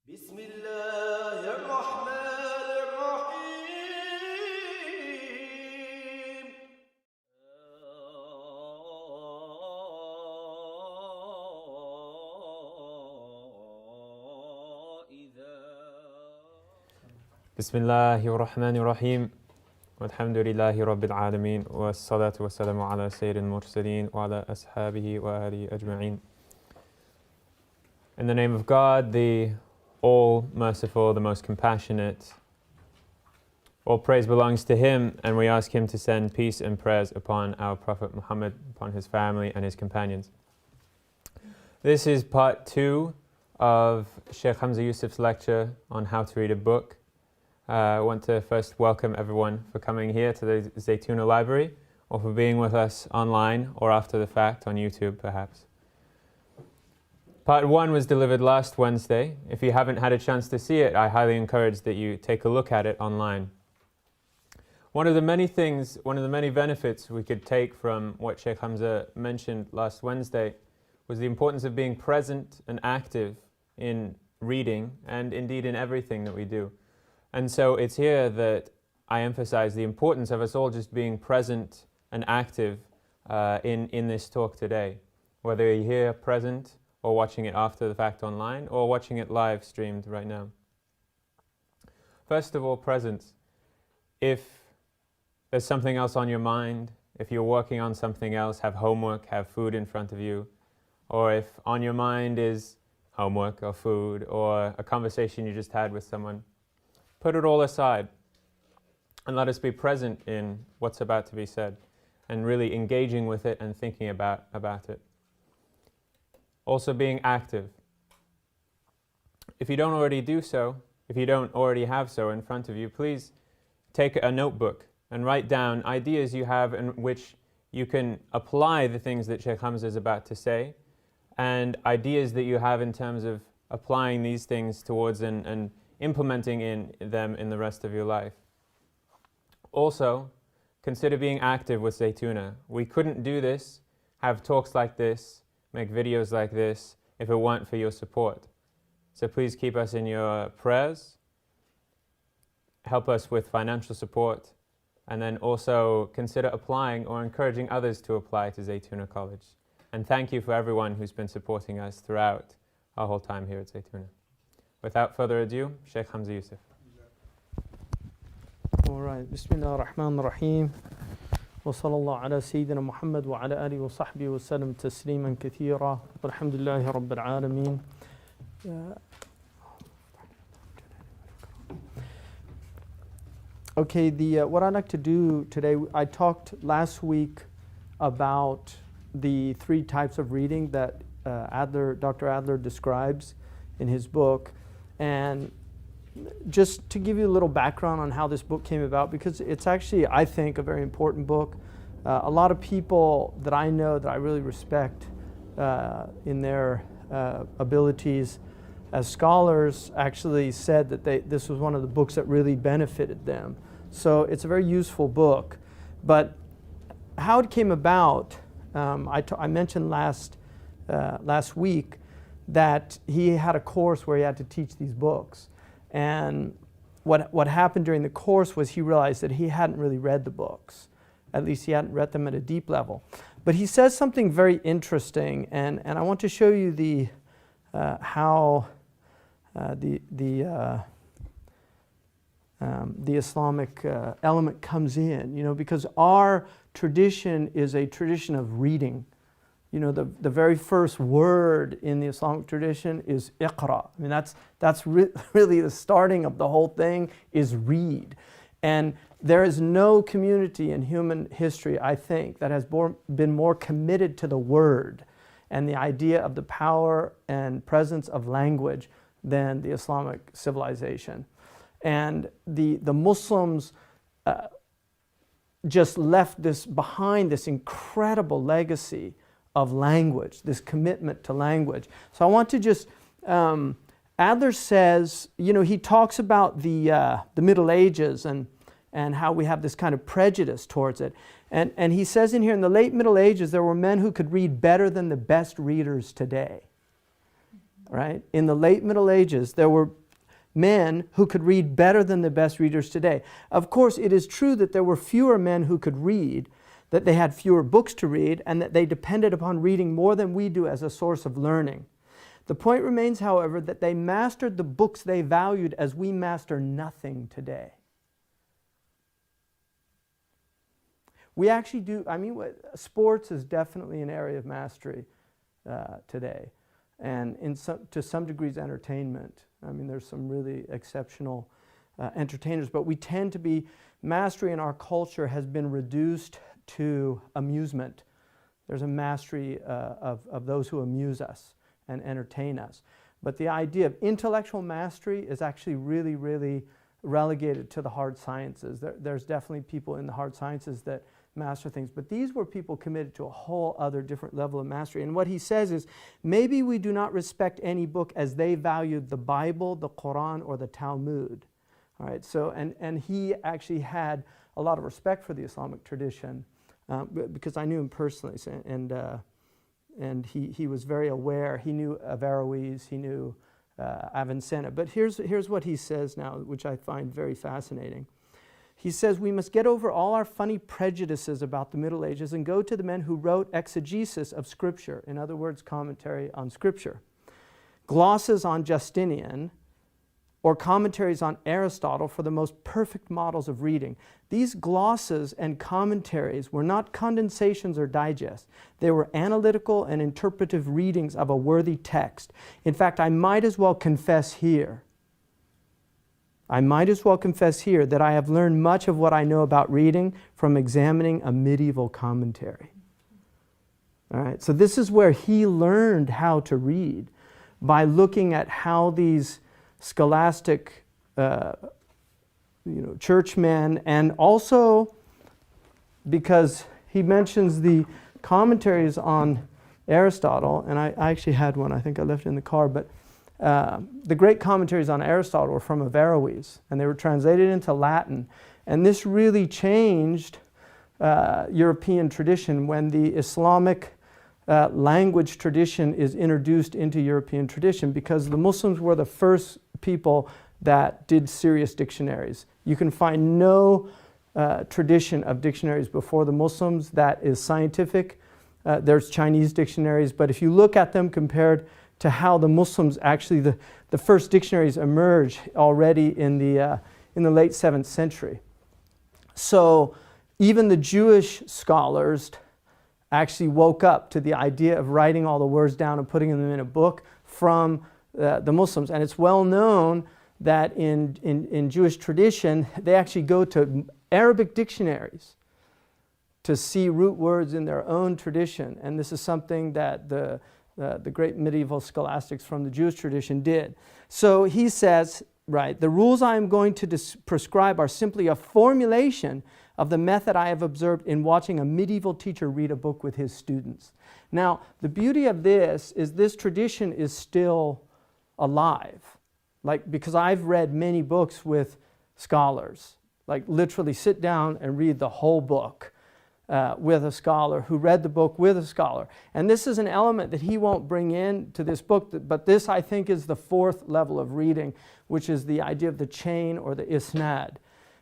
بسم الله الرحمن الرحيم بسم الله الرحمن الرحيم والحمد لله رب العالمين والصلاة والسلام على سيد المرسلين وعلى أصحابه وآله أجمعين. In the name of God, the all-merciful, the most compassionate, all praise belongs to Him, and we ask Him to send peace and prayers upon our Prophet Muhammad, upon his family and his companions. This is part 2 of Shaykh Hamza Yusuf's lecture on how to read a book. I want to first welcome everyone for coming here to the Zaytuna Library, or for being with us online or after the fact on YouTube perhaps. Part 1 was delivered last Wednesday. If you haven't had a chance to see it, I highly encourage that you take a look at it online. One of the many benefits we could take from what Shaykh Hamza mentioned last Wednesday was the importance of being present and active in reading, and indeed in everything that we do. And so it's here that I emphasize the importance of us all just being present and active in this talk today. Whether you're here present or watching it after the fact online or watching it live streamed right now. First of all, presence. If there's something else on your mind, if you're working on something else, have homework, have food in front of you, or if on your mind is homework or food or a conversation you just had with someone, put it all aside and let us be present in what's about to be said and really engaging with it and thinking about it. Also being active. If you don't already do so, if you don't already have so in front of you, please take a notebook and write down ideas you have in which you can apply the things that Shaykh Hamza is about to say, and ideas that you have in terms of applying these things towards and implementing them in the rest of your life. Also, consider being active with Zaytuna. We couldn't do this, have talks like this, make videos like this, if it weren't for your support. So please keep us in your prayers, help us with financial support, and then also consider applying or encouraging others to apply to Zaytuna College. And thank you for everyone who's been supporting us throughout our whole time here at Zaytuna. Without further ado, Shaykh Hamza Yusuf. All right. Bismillah ar-Rahman ar-Rahim. وصلى الله على سيدنا محمد وعلى آله وصحبه وسلم تسليما كثيرا والحمد لله رب العالمين. Okay, what I'd like to do today, I talked last week about the 3 types of reading that Dr. Adler describes in his book, and just to give you a little background on how this book came about, because it's actually, I think, a very important book. A lot of people that I know that I really respect in their abilities as scholars actually said that this was one of the books that really benefited them. So it's a very useful book. But how it came about, I mentioned last week that he had a course where he had to teach these books. And what happened during the course was he realized that he hadn't really read the books. At least he hadn't read them at a deep level. But he says something very interesting, and I want to show you how the Islamic element comes in. Because our tradition is a tradition of reading. The very first word in the Islamic tradition is iqra. I mean, that's really the starting of the whole thing, is read. And there is no community in human history, I think, that has been more committed to the word and the idea of the power and presence of language than the Islamic civilization. And the Muslims just left behind this incredible legacy of language, this commitment to language. So I want to just, Adler says, he talks about the Middle Ages and how we have this kind of prejudice towards it. And he says in here, in the late Middle Ages, there were men who could read better than the best readers today. right? In the late Middle Ages, there were men who could read better than the best readers today. Of course, it is true that there were fewer men who could read, that they had fewer books to read, and that they depended upon reading more than we do as a source of learning. The point remains, however, that they mastered the books they valued as we master nothing today. We actually do, sports is definitely an area of mastery today. And to some degrees, entertainment. There's some really exceptional entertainers, but we tend to be, mastery in our culture has been reduced to amusement. There's a mastery of those who amuse us and entertain us. But the idea of intellectual mastery is actually really, really relegated to the hard sciences. There's definitely people in the hard sciences that master things, but these were people committed to a whole other different level of mastery. And what he says is, maybe we do not respect any book as they valued the Bible, the Quran, or the Talmud. All right, so, and he actually had a lot of respect for the Islamic tradition because I knew him personally, and he was very aware. He knew Averroes, he knew Avicenna. But here's what he says now, which I find very fascinating. He says, we must get over all our funny prejudices about the Middle Ages and go to the men who wrote exegesis of Scripture, in other words, commentary on Scripture, glosses on Justinian, or commentaries on Aristotle for the most perfect models of reading. These glosses and commentaries were not condensations or digests. They were analytical and interpretive readings of a worthy text. In fact, I might as well confess here that I have learned much of what I know about reading from examining a medieval commentary. All right, so this is where he learned how to read, by looking at how these scholastic churchmen, and also because he mentions the commentaries on Aristotle, and I actually had one, I think I left it in the car, but the great commentaries on Aristotle were from Averroes, and they were translated into Latin. And this really changed European tradition when the Islamic language tradition is introduced into European tradition, because the Muslims were the first people that did serious dictionaries. You can find no tradition of dictionaries before the Muslims that is scientific. There's Chinese dictionaries, but if you look at them compared to how the Muslims actually, the first dictionaries emerged already in the late 7th century. So even the Jewish scholars actually woke up to the idea of writing all the words down and putting them in a book from the Muslims. And it's well known that in Jewish tradition, they actually go to Arabic dictionaries to see root words in their own tradition. And this is something that the great medieval scholastics from the Jewish tradition did. So he says, right, the rules I am going to prescribe are simply a formulation of the method I have observed in watching a medieval teacher read a book with his students. Now, the beauty of this is this tradition is still alive. Because I've read many books with scholars, literally sit down and read the whole book with a scholar who read the book with a scholar. And this is an element that he won't bring into this book, but this, I think, is the fourth level of reading, which is the idea of the chain or the isnad,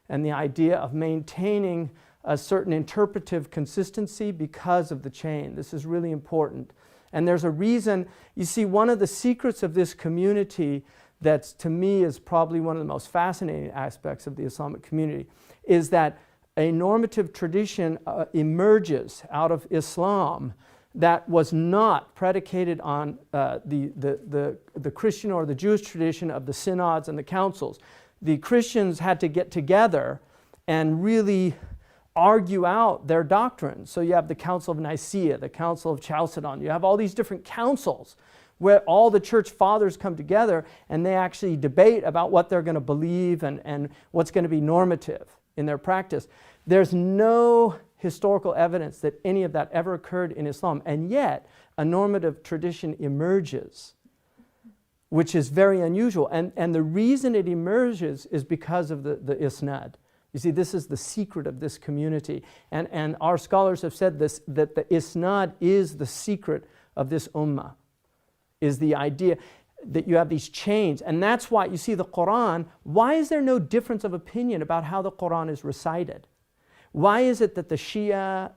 and the idea of maintaining a certain interpretive consistency because of the chain. This is really important. And there's a reason, you see, one of the secrets of this community that to me is probably one of the most fascinating aspects of the Islamic community is that a normative tradition emerges out of Islam that was not predicated on the Christian or the Jewish tradition of the synods and the councils. The Christians had to get together and really argue out their doctrine. So you have the Council of Nicaea, the Council of Chalcedon. You have all these different councils where all the church fathers come together and they actually debate about what they're going to believe and what's going to be normative in their practice. There's no historical evidence that any of that ever occurred in Islam, and yet a normative tradition emerges, which is very unusual. And the reason it emerges is because of the isnad. You see, this is the secret of this community. And our scholars have said this, that the isnad is the secret of this ummah, is the idea. that you have these chains. And that's why you see the Quran. Why is there no difference of opinion about how the Quran is recited? Why is it that the Shia,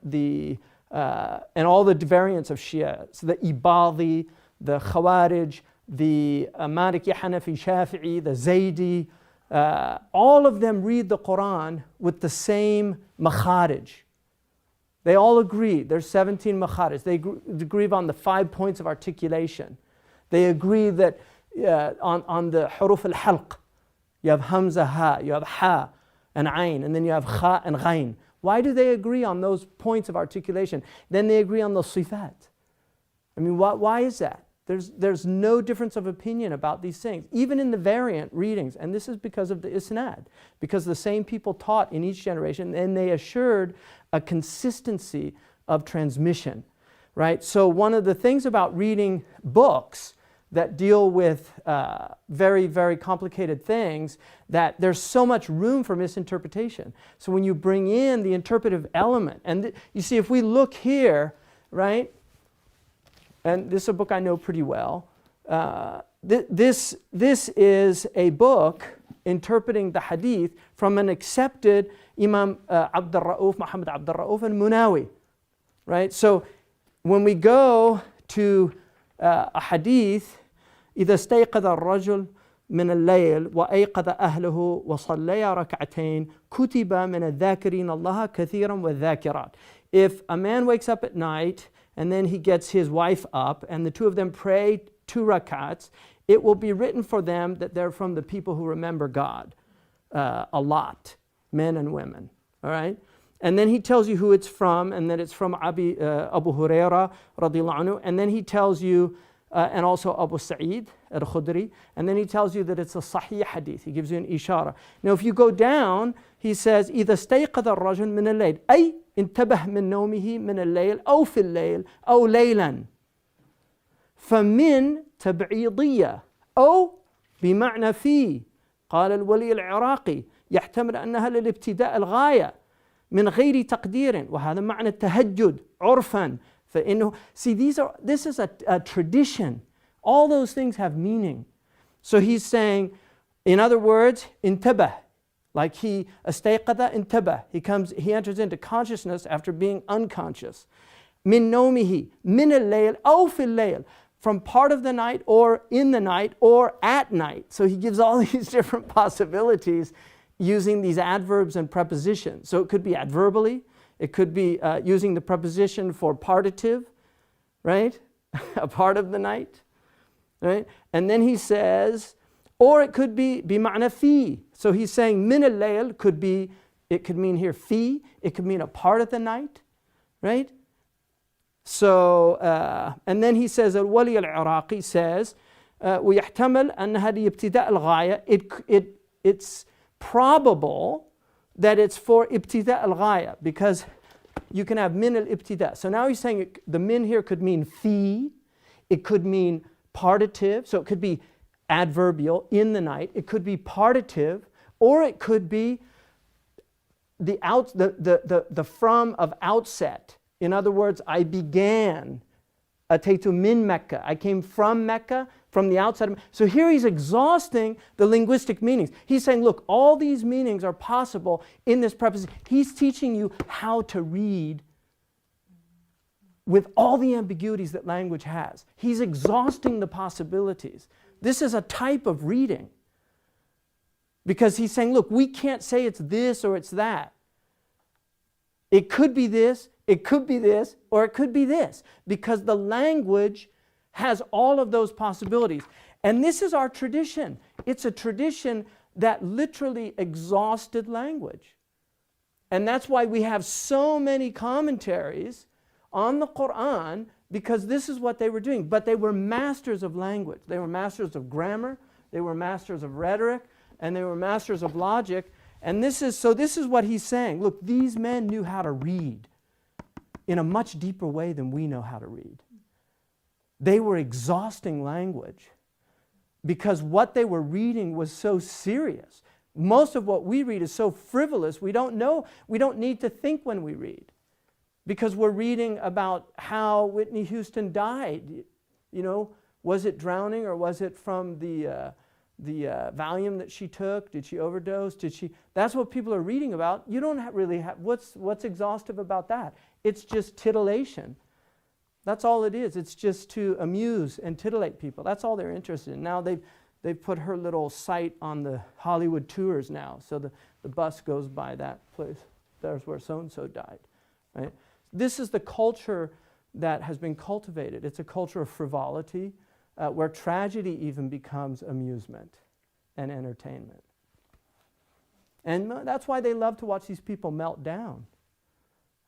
and all the variants of Shia, so the Ibadi, the Khawarij, the Maliki, Hanafi, Shafi'i, the Zaydi, all of them read the Quran with the same makharij. They all agree. There's 17 makharij. They agree on the 5 points of articulation. They agree that on the huruf al-halq, you have Hamza, Ha, you have Ha and Ain, and then you have Kha and Ghain. Why do they agree on those points of articulation? Then they agree on the sifat. I mean, why is that? There's no difference of opinion about these things, even in the variant readings. And this is because of the isnad, because the same people taught in each generation, and they assured a consistency of transmission, right? So one of the things about reading books that deal with very, very complicated things, that there's so much room for misinterpretation. So when you bring in the interpretive element, and you see, if we look here, right, and this is a book I know pretty well. This is a book interpreting the hadith from an accepted Imam Abdul Ra'uf, Muhammad Abdul Ra'uf al-Munawi, right? So when we go to a hadith, إذا استيقظ الرجل من الليل وأيقظ أهله وصليا ركعتين كتب من الذاكرين الله كثيرا والذاكرات. If a man wakes up at night and then he gets his wife up and the two of them pray 2 rakats, it will be written for them that they're from the people who remember God a lot, men and women, all right? And then he tells you who it's from, and that it's from Abu Huraira radiallahu anhu, and then he tells you, and also Abu Sa'id al-Khudri, and then he tells you that it's a sahih hadith. He gives you an ishara. Now if you go down, he says, إذا استيقظ الرجل من الليل أي انتبه من نومه من الليل أو في الليل أو ليلا فمن تبعيضية أو بمعنى في. قال الولي العراقي يحتمل أنها للابتداء الغاية من غير تقدير وهذا معنى التهجد عرفا فإنه. See, this is a tradition. All those things have meaning. So he's saying, in other words, انتبه, like he استيقظ انتبه. He enters into consciousness after being unconscious. من نومه من الليل أو في الليل, from part of the night or in the night or at night. So he gives all these different possibilities using these adverbs and prepositions. So it could be adverbally, it could be using the preposition for partitive, right? A part of the night, right? And then he says, or it could be bima'na fi. So he's saying min al-layl could be, it could mean here fi, it could mean a part of the night, right? So, and then he says, al-Wali al-Iraqi says, ويحتمل أنها لابتداء الغاية. It's probable that it's for ibtida al-ghaya, because you can have min al-ibtida. So now he's saying the min here could mean fi, it could mean partitive, so it could be adverbial, in the night, it could be partitive, or it could be the from of outset. In other words, I began, ataytu min Mecca, I came from Mecca, from the outside of. So here he's exhausting the linguistic meanings. He's saying, look, all these meanings are possible in this preposition. He's teaching you how to read with all the ambiguities that language has. He's exhausting the possibilities. This is a type of reading. Because he's saying, look, we can't say it's this or it's that. It could be this, it could be this, or it could be this. Because the language has all of those possibilities. And this is our tradition. It's a tradition that literally exhausted language. And that's why we have so many commentaries on the Quran, because this is what they were doing. But they were masters of language. They were masters of grammar, they were masters of rhetoric, and they were masters of logic. And this is what he's saying. Look, these men knew how to read in a much deeper way than we know how to read. They were exhausting language because what they were reading was so serious. Most of what we read is so frivolous, we don't need to think when we read, because we're reading about how Whitney Houston died, Was it drowning, or was it from the Valium that she took? Did she overdose? That's what people are reading about. You don't really have, what's exhaustive about that? It's just titillation. That's all it is. It's just to amuse and titillate people. That's all they're interested in. Now they've put her little site on the Hollywood tours now. So the bus goes by that place. There's where so-and-so died. Right? This is the culture that has been cultivated. It's a culture of frivolity, where tragedy even becomes amusement and entertainment. And that's why they love to watch these people melt down,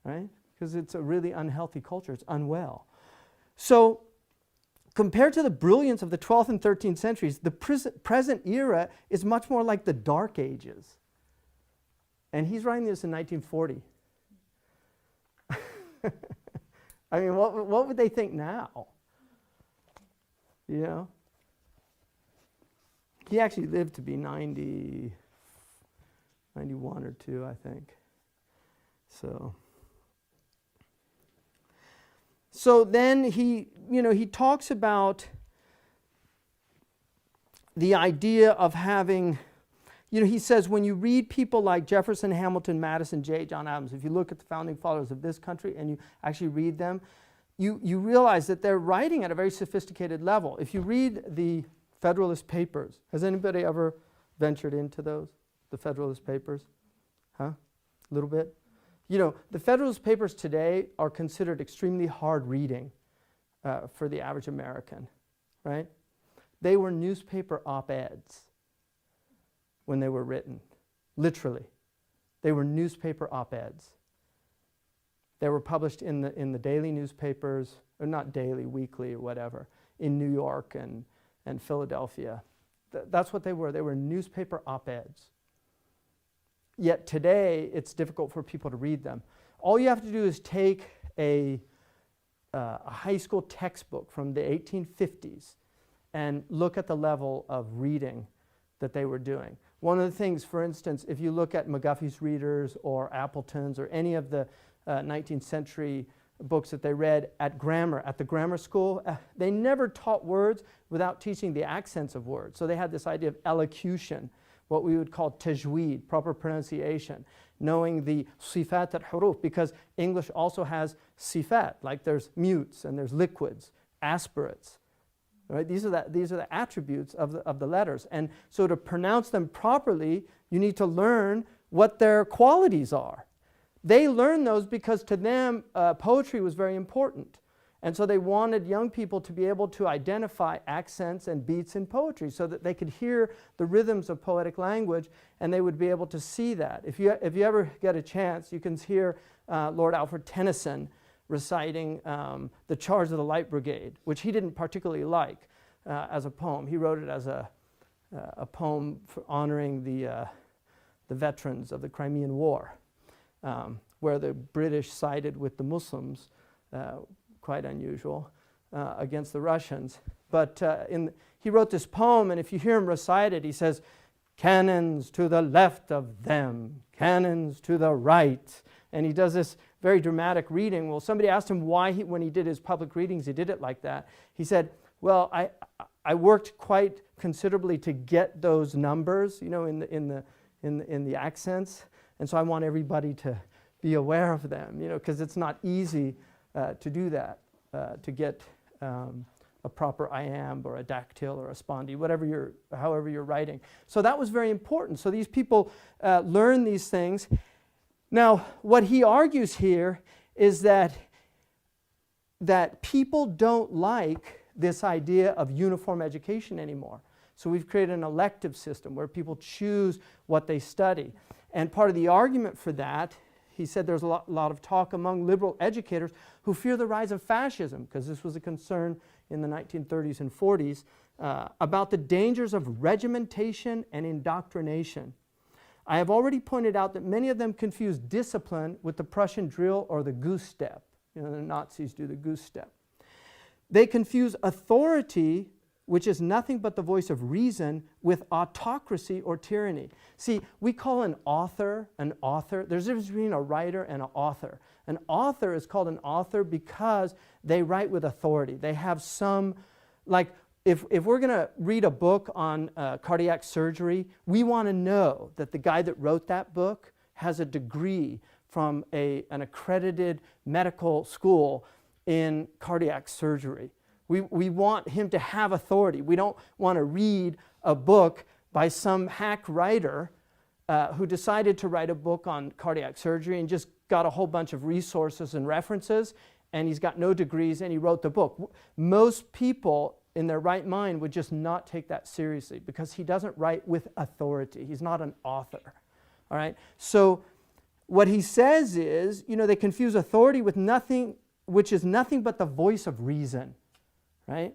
right? Because it's a really unhealthy culture. It's unwell. So compared to the brilliance of the 12th and 13th centuries, the present era is much more like the Dark Ages. And he's writing this in 1940. I mean, what would they think now? You know? He actually lived to be 90, 91 or 2, I think. So then he talks about the idea of having, he says when you read people like Jefferson, Hamilton, Madison, John Adams, if you look at the founding fathers of this country and you actually read them, you realize that they're writing at a very sophisticated level. If you read the Federalist Papers, has anybody ever ventured into those, the Federalist Papers? Huh? A little bit? The Federalist Papers today are considered extremely hard reading for the average American, right? They were newspaper op-eds when they were written, literally. They were newspaper op-eds. They were published in the daily newspapers, or not daily, weekly, or whatever, in New York and Philadelphia. That's what they were. They were newspaper op-eds. Yet today, it's difficult for people to read them. All you have to do is take a high school textbook from the 1850s and look at the level of reading that they were doing. One of the things, for instance, if you look at McGuffey's Readers or Appleton's or any of the 19th century books that they read at the grammar school, they never taught words without teaching the accents of words. So they had this idea of elocution, what we would call tajweed, proper pronunciation, knowing the sifat al-huruf, because English also has sifat, like there's mutes and there's liquids, aspirates. Right? These are the attributes of the letters. And so to pronounce them properly, you need to learn what their qualities are. They learned those because to them, poetry was very important. And so they wanted young people to be able to identify accents and beats in poetry so that they could hear the rhythms of poetic language and they would be able to see that. If you ever get a chance, you can hear Lord Alfred Tennyson reciting The Charge of the Light Brigade, which he didn't particularly like as a poem. He wrote it as a poem for honoring the veterans of the Crimean War, where the British sided with the Muslims, quite unusual, against the Russians. But he wrote this poem, and if you hear him recite it, he says, "Cannons to the left of them, cannons to the right." And he does this very dramatic reading. Well, somebody asked him why, when he did his public readings, he did it like that. He said, well, I worked quite considerably to get those numbers, in the accents, and so I want everybody to be aware of them, because it's not easy to do that, to get a proper iamb or a dactyl or a spondy, however you're writing. So that was very important. So these people learn these things. Now, what he argues here is that people don't like this idea of uniform education anymore. So we've created an elective system where people choose what they study. And part of the argument for that, he said there's a lot of talk among liberal educators who fear the rise of fascism, because this was a concern in the 1930s and 40s, about the dangers of regimentation and indoctrination. I have already pointed out that many of them confuse discipline with the Prussian drill or the goose step. The Nazis do the goose step. They confuse authority, which is nothing but the voice of reason, with autocracy or tyranny. See, we call an author. There's a difference between a writer and an author. An author is called an author because they write with authority. They have some, like if we're going to read a book on cardiac surgery, we want to know that the guy that wrote that book has a degree from an accredited medical school in cardiac surgery. We want him to have authority. We don't want to read a book by some hack writer who decided to write a book on cardiac surgery and just got a whole bunch of resources and references, and he's got no degrees and he wrote the book. Most people in their right mind would just not take that seriously because he doesn't write with authority. He's not an author. All right? So what he says is, they confuse authority with nothing, which is nothing but the voice of reason, right?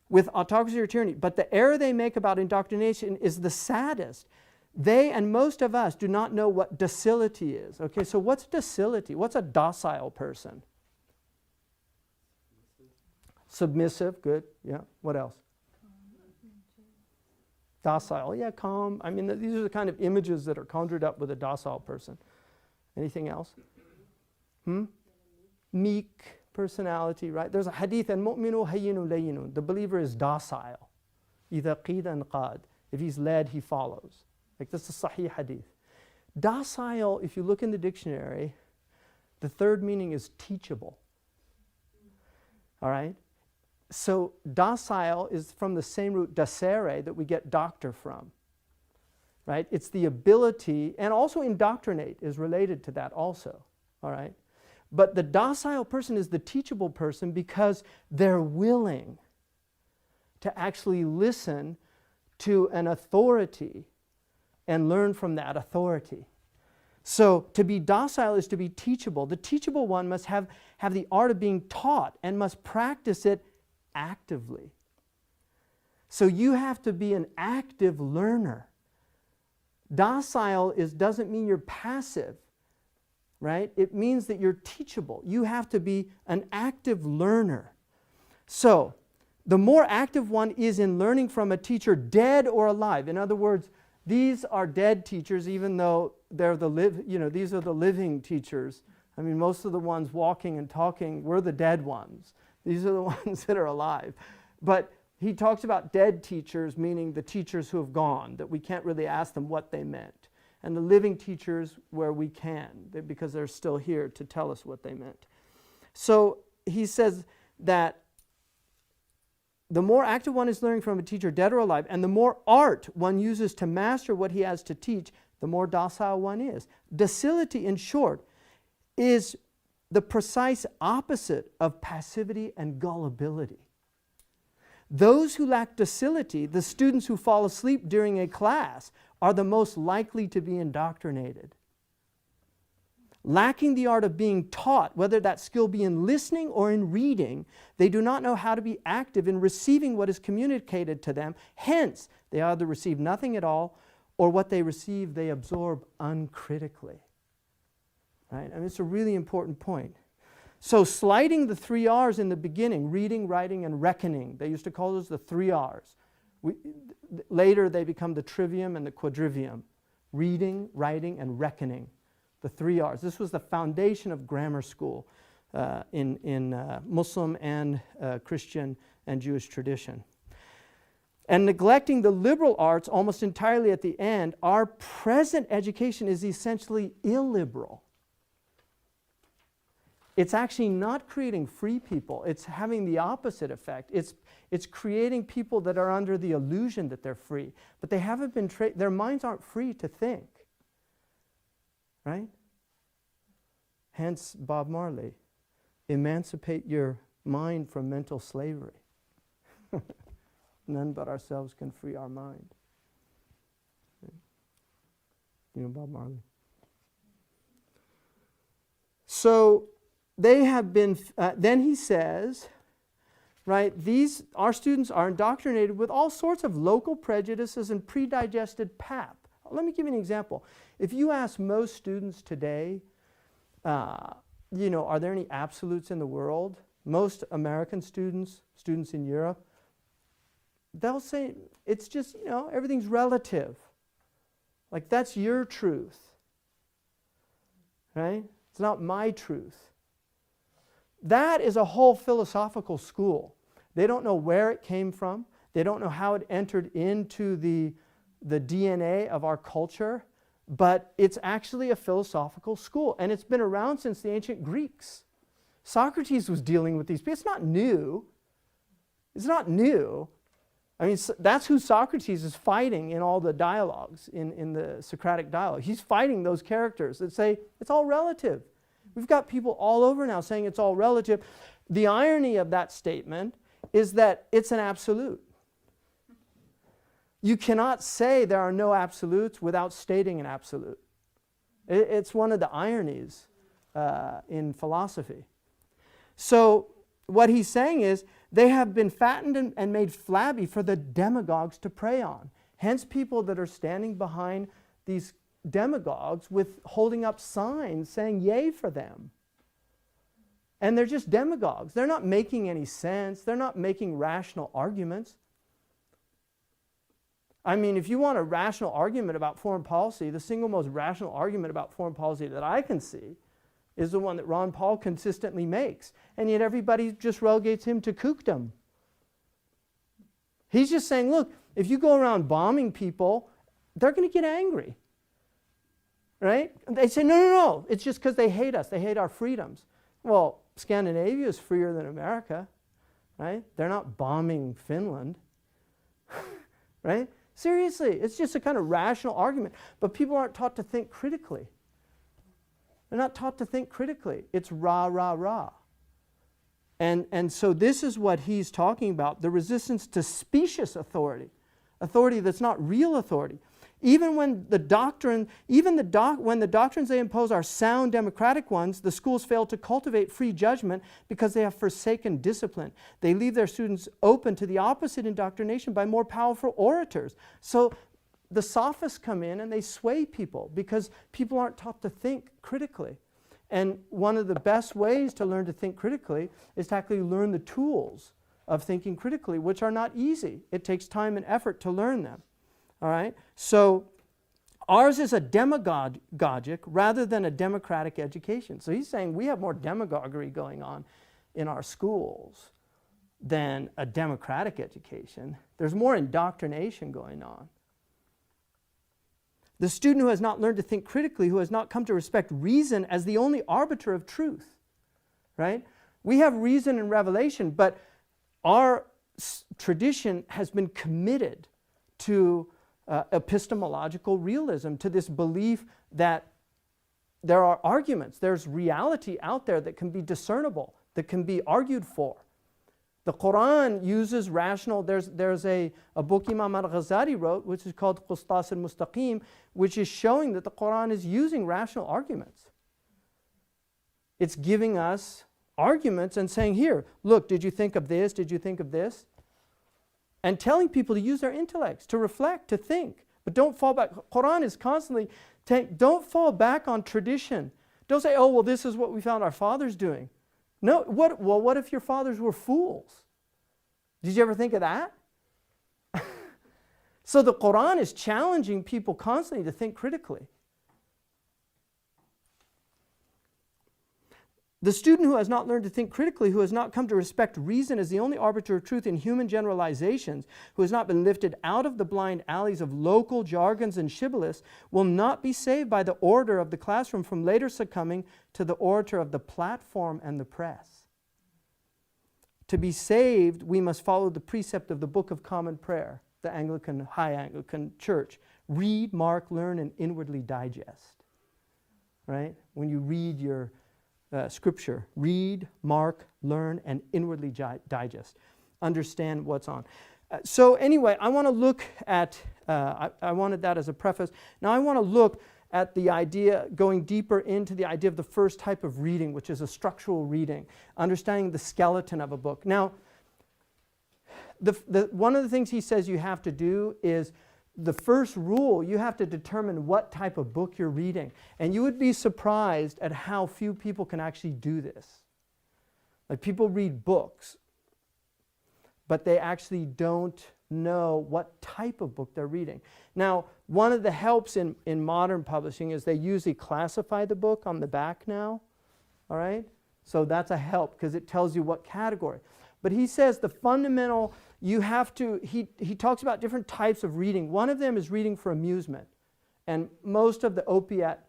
With autocracy or tyranny. But the error they make about indoctrination is the saddest. They and most of us do not know what docility is. Okay, so what's docility? What's a docile person? Submissive, good. Yeah. What else? Docile. Yeah, calm. I mean, these are the kind of images that are conjured up with a docile person. Anything else? Meek personality, right? There's a hadith, al-mu'minu hayyinu layyinun. The believer is docile. إِذَا قِيدَ انْقَادَ. If he's led, he follows. Like this is Sahih hadith. Docile, if you look in the dictionary, the third meaning is teachable. All right? So docile is from the same root docere that we get doctor from. Right? It's the ability, and also indoctrinate is related to that also. All right? But the docile person is the teachable person because they're willing to actually listen to an authority and learn from that authority. So to be docile is to be teachable. The teachable one must have the art of being taught and must practice it actively. So you have to be an active learner. Docile doesn't mean you're passive, right? It means that you're teachable. You have to be an active learner. So the more active one is in learning from a teacher, dead or alive. In other words, these are dead teachers, even though they're these are the living teachers. I mean, most of the ones walking and talking, we're the dead ones. These are the ones that are alive. But he talks about dead teachers, meaning the teachers who have gone, that we can't really ask them what they meant. And the living teachers where we can, because they're still here to tell us what they meant. So he says that the more active one is learning from a teacher, dead or alive, and the more art one uses to master what he has to teach, the more docile one is. Docility, in short, is the precise opposite of passivity and gullibility. Those who lack docility, the students who fall asleep during a class, are the most likely to be indoctrinated. Lacking the art of being taught, whether that skill be in listening or in reading, they do not know how to be active in receiving what is communicated to them. Hence, they either receive nothing at all, or what they receive they absorb uncritically. Right? I mean, it's a really important point. So sliding the 3 R's in the beginning, reading, writing, and reckoning, they used to call those the 3 R's. Later they become the trivium and the quadrivium. Reading, writing, and reckoning. The 3 R's. This was the foundation of grammar school in Muslim and Christian and Jewish tradition. And neglecting the liberal arts almost entirely at the end, our present education is essentially illiberal. It's actually not creating free people. It's having the opposite effect. It's creating people that are under the illusion that they're free. But they haven't been their minds aren't free to think. Right? Hence Bob Marley. Emancipate your mind from mental slavery. None but ourselves can free our mind. You know Bob Marley? So they have been, then he says, right, our students are indoctrinated with all sorts of local prejudices and pre-digested pap. Let me give you an example. If you ask most students today, are there any absolutes in the world? Most American students in Europe, they'll say, it's just, everything's relative. Like, that's your truth. Right? It's not my truth. That is a whole philosophical school. They don't know where it came from. They don't know how it entered into the DNA of our culture. But it's actually a philosophical school. And it's been around since the ancient Greeks. Socrates was dealing with these people. It's not new. It's not new. I mean, that's who Socrates is fighting in all the dialogues, in the Socratic dialogue. He's fighting those characters that say it's all relative. We've got people all over now saying it's all relative. The irony of that statement is that it's an absolute. You cannot say there are no absolutes without stating an absolute. It's one of the ironies in philosophy. So what he's saying is, they have been fattened and made flabby for the demagogues to prey on. Hence people that are standing behind these demagogues with holding up signs saying yay for them. And they're just demagogues. They're not making any sense. They're not making rational arguments. I mean, if you want a rational argument about foreign policy, the single most rational argument about foreign policy that I can see is the one that Ron Paul consistently makes. And yet everybody just relegates him to kookdom. He's just saying, look, if you go around bombing people, they're going to get angry. Right? And they say, no, it's just because they hate us. They hate our freedoms. Well, Scandinavia is freer than America. Right? They're not bombing Finland. Right? Seriously, it's just a kind of rational argument. But people aren't taught to think critically. They're not taught to think critically. It's rah, rah, rah. And so this is what he's talking about, the resistance to specious authority, authority that's not real authority. Even when the doctrines they impose are sound democratic ones, the schools fail to cultivate free judgment because they have forsaken discipline. They leave their students open to the opposite indoctrination by more powerful orators. So the sophists come in and they sway people because people aren't taught to think critically. And one of the best ways to learn to think critically is to actually learn the tools of thinking critically, which are not easy. It takes time and effort to learn them. All right? So ours is a demagogic rather than a democratic education. So he's saying we have more demagoguery going on in our schools than a democratic education. There's more indoctrination going on. The student who has not learned to think critically, who has not come to respect reason as the only arbiter of truth, right? We have reason and revelation, but our tradition has been committed to epistemological realism, to this belief that there are arguments, there's reality out there that can be discernible, that can be argued for. The Quran uses rational, there's a book Imam al-Ghazali wrote, which is called Qustas al-Mustaqim, which is showing that the Quran is using rational arguments. It's giving us arguments and saying, here, look, did you think of this? Did you think of this? And telling people to use their intellects, to reflect, to think. But don't fall back. Quran is constantly, don't fall back on tradition. Don't say, oh, well, this is what we found our fathers doing. No, what if your fathers were fools? Did you ever think of that? So the Quran is challenging people constantly to think critically. The student who has not learned to think critically, who has not come to respect reason as the only arbiter of truth in human generalizations, who has not been lifted out of the blind alleys of local jargons and shibboleths, will not be saved by the orator of the classroom from later succumbing to the orator of the platform and the press. To be saved, we must follow the precept of the Book of Common Prayer, the Anglican, High Anglican Church. Read, mark, learn, and inwardly digest. Right? When you read your scripture, read, mark, learn, and inwardly digest. Understand what's on. So anyway, I want to look at, I wanted that as a preface. Now I want to look at the idea, going deeper into the idea of the first type of reading, which is a structural reading, understanding the skeleton of a book. Now, one of the things he says you have to do is, the first rule, you have to determine what type of book you're reading. And you would be surprised at how few people can actually do this. Like, people read books, but they actually don't know what type of book they're reading. Now, one of the helps in modern publishing is they usually classify the book on the back now. All right? So that's a help because it tells you what category. But he says the fundamental, you have to, he talks about different types of reading. One of them is reading for amusement. And most of the opiate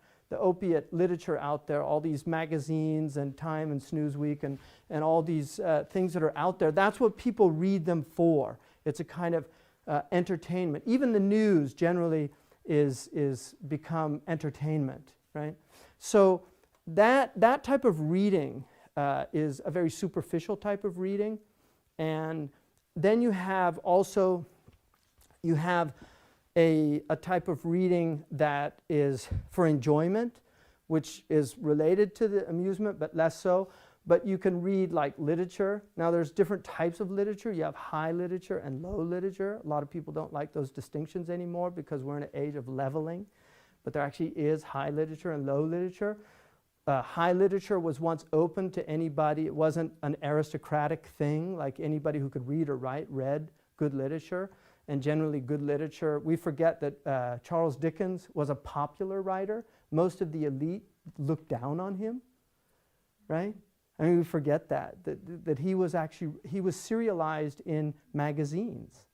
literature out there, all these magazines and Time and Newsweek and all these things that are out there, that's what people read them for. It's a kind of entertainment. Even the news generally is become entertainment, right? So that type of reading is a very superficial type of reading. And then you have also, you have a type of reading that is for enjoyment, which is related to the amusement, but less so. But you can read like literature. Now there's different types of literature. You have high literature and low literature. A lot of people don't like those distinctions anymore because we're in an age of leveling. But there actually is high literature and low literature. High literature was once open to anybody. It wasn't an aristocratic thing, like anybody who could read or write read good literature. And generally good literature, we forget that Charles Dickens was a popular writer. Most of the elite looked down on him, right? I mean, we forget that he was serialized in magazines.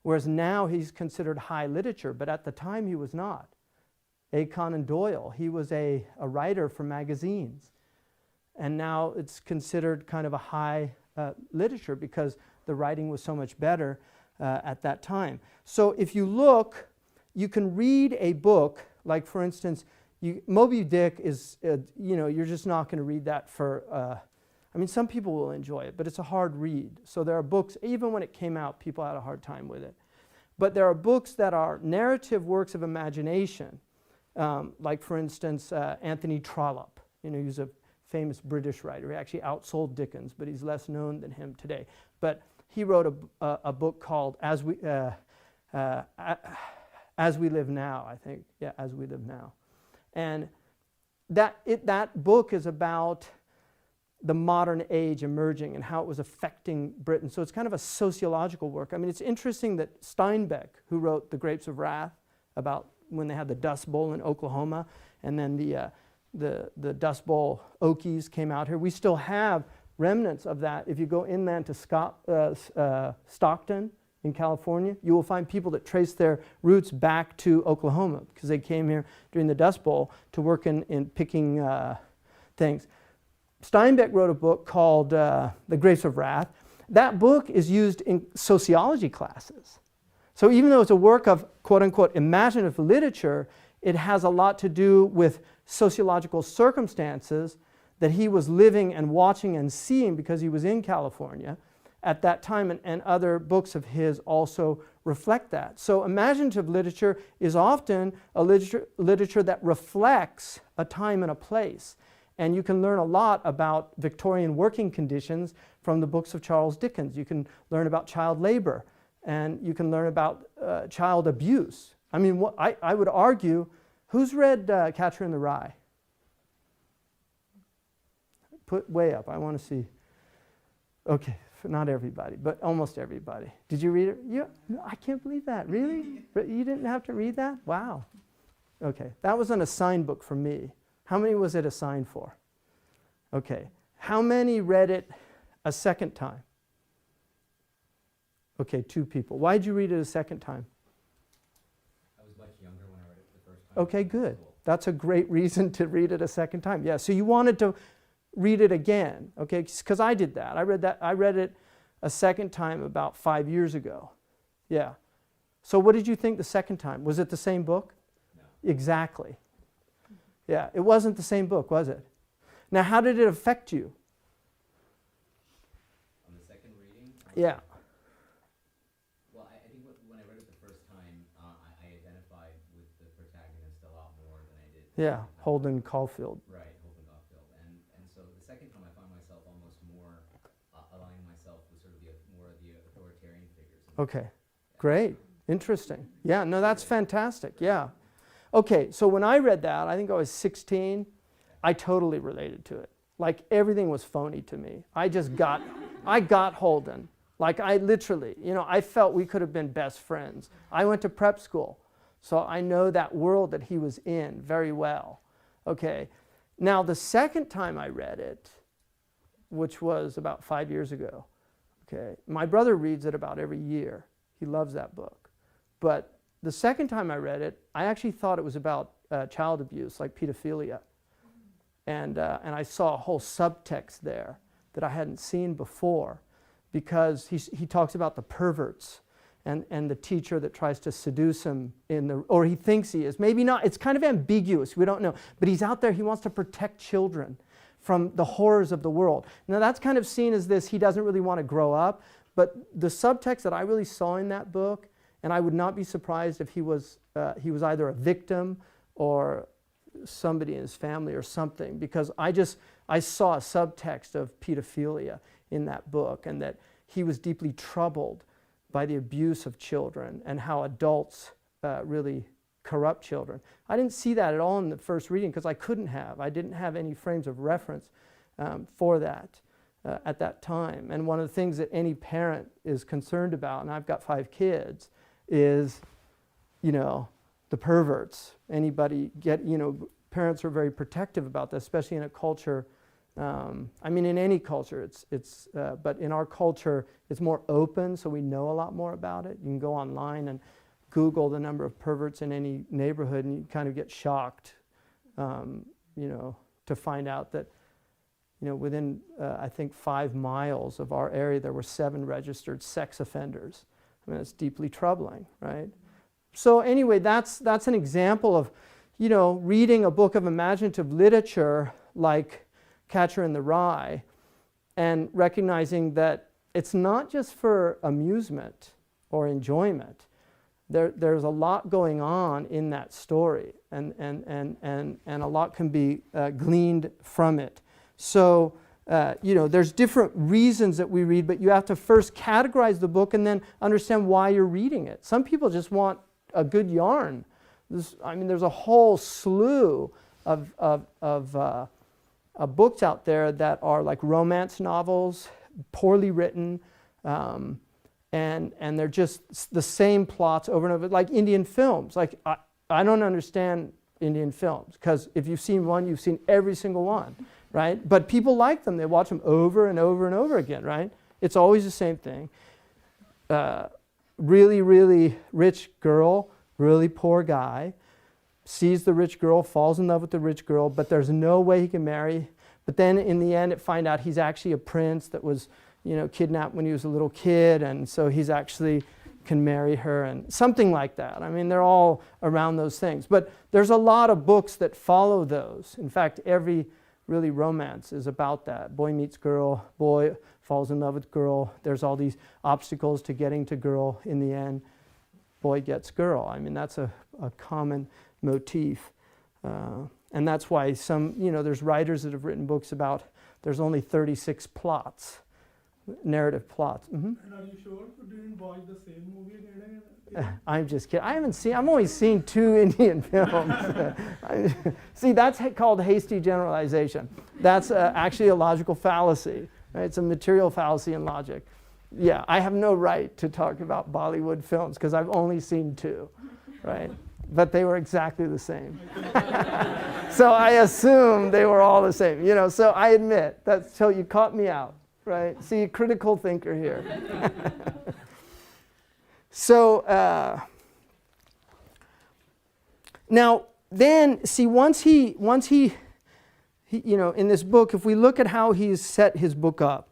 Whereas now he's considered high literature, but at the time he was not. A. Conan Doyle, he was a writer for magazines. And now it's considered kind of a high literature because the writing was so much better at that time. So if you look, you can read a book, like for instance, Moby Dick is, you're just not going to read that for, I mean, some people will enjoy it, but it's a hard read. So there are books, even when it came out, people had a hard time with it. But there are books that are narrative works of imagination, like for instance, Anthony Trollope. He's a famous British writer. He actually outsold Dickens, but he's less known than him today. But he wrote a book called As We Live Now, I think. Yeah, As We Live Now. And that book is about the modern age emerging and how it was affecting Britain. So it's kind of a sociological work. I mean, it's interesting that Steinbeck, who wrote The Grapes of Wrath, about when they had the Dust Bowl in Oklahoma, and then the Dust Bowl Okies came out here. We still have remnants of that. If you go inland to Stockton in California, you will find people that trace their roots back to Oklahoma because they came here during the Dust Bowl to work in picking things. Steinbeck wrote a book called The Grapes of Wrath. That book is used in sociology classes. So even though it's a work of quote-unquote imaginative literature, it has a lot to do with sociological circumstances that he was living and watching and seeing because he was in California at that time, and other books of his also reflect that. So imaginative literature is often a literature that reflects a time and a place. And you can learn a lot about Victorian working conditions from the books of Charles Dickens. You can learn about child labor, and you can learn about child abuse. I mean, I would argue, who's read Catcher in the Rye? Put way up, I want to see. Okay, not everybody, but almost everybody. Did you read it? Yeah, I can't believe that, really? You didn't have to read that? Wow. Okay, that was an assigned book for me. How many was it assigned for? Okay, how many read it a second time? Okay, 2 people. Why did you read it a second time? I was much younger when I read it the first time. Okay, good. That's a great reason to read it a second time. Yeah, so you wanted to read it again, okay? Because I did that. I read it a second time about 5 years ago. Yeah. So what did you think the second time? Was it the same book? No. Exactly. Yeah, it wasn't the same book, was it? Now, how did it affect you? On the second reading? Yeah. Well, I think when I read it the first time, I identified with the protagonist a lot more than I did. Yeah, Holden Caulfield. Right, Holden Caulfield. And so the second time I found myself almost more aligning myself with sort of more of the authoritarian figures. Okay, great, interesting. Yeah, no, that's fantastic, yeah. Okay, so when I read that, I think I was 16, I totally related to it. Like everything was phony to me. I got Holden. Like I literally, I felt we could have been best friends. I went to prep school, so I know that world that he was in very well. Okay, now the second time I read it, which was about 5 years ago, Okay, my brother reads it about every year. He loves that book. But the second time I read it, I actually thought it was about child abuse, like pedophilia. And I saw a whole subtext there that I hadn't seen before, because he talks about the perverts and the teacher that tries to seduce him or he thinks he is. Maybe not. It's kind of ambiguous. We don't know. But he's out there. He wants to protect children from the horrors of the world. Now that's kind of seen as this, he doesn't really want to grow up. But the subtext that I really saw in that book, and I would not be surprised if he was either a victim or somebody in his family or something, because I saw a subtext of pedophilia in that book, and that he was deeply troubled by the abuse of children and how adults really corrupt children. I didn't see that at all in the first reading because I couldn't have. I didn't have any frames of reference for that at that time. And one of the things that any parent is concerned about, and I've got 5 kids, is, the perverts. Parents are very protective about this, especially in a culture. In any culture, but in our culture, it's more open, so we know a lot more about it. You can go online and Google the number of perverts in any neighborhood, and you kind of get shocked, to find out that, within, I think, 5 miles of our area, there were 7 registered sex offenders. I mean, it's deeply troubling, right? So anyway, that's an example of, reading a book of imaginative literature like Catcher in the Rye, and recognizing that it's not just for amusement or enjoyment. There's a lot going on in that story, and a lot can be gleaned from it. So, there's different reasons that we read, but you have to first categorize the book and then understand why you're reading it. Some people just want a good yarn. There's a whole slew of books out there that are like romance novels, poorly written, and they're just the same plots over and over, like Indian films. Like I don't understand Indian films, because if you've seen one, you've seen every single one, right? But people like them. They watch them over and over and over again, right? It's always the same thing. Really, really rich girl, really poor guy, sees the rich girl, falls in love with the rich girl, but there's no way he can marry. But then in the end, it find out he's actually a prince that was, kidnapped when he was a little kid, and so he's actually can marry her, and something like that. They're all around those things. But there's a lot of books that follow those. In fact, every really romance is about that. Boy meets girl, boy falls in love with girl. There's all these obstacles to getting to girl. In the end, boy gets girl. That's a common motif. And that's why there's writers that have written books about there's only 36 plots, narrative plots. Mm-hmm. And are you sure you didn't watch the same movie again and again? I'm just kidding. I've only seen 2 Indian films. See, that's called hasty generalization. That's actually a logical fallacy. Right? It's a material fallacy in logic. Yeah, I have no right to talk about Bollywood films because I've only seen 2, right? But they were exactly the same. So I assume they were all the same. So I admit, so you caught me out, right? See, critical thinker here. So now then, see, once he in this book, if we look at how he's set his book up,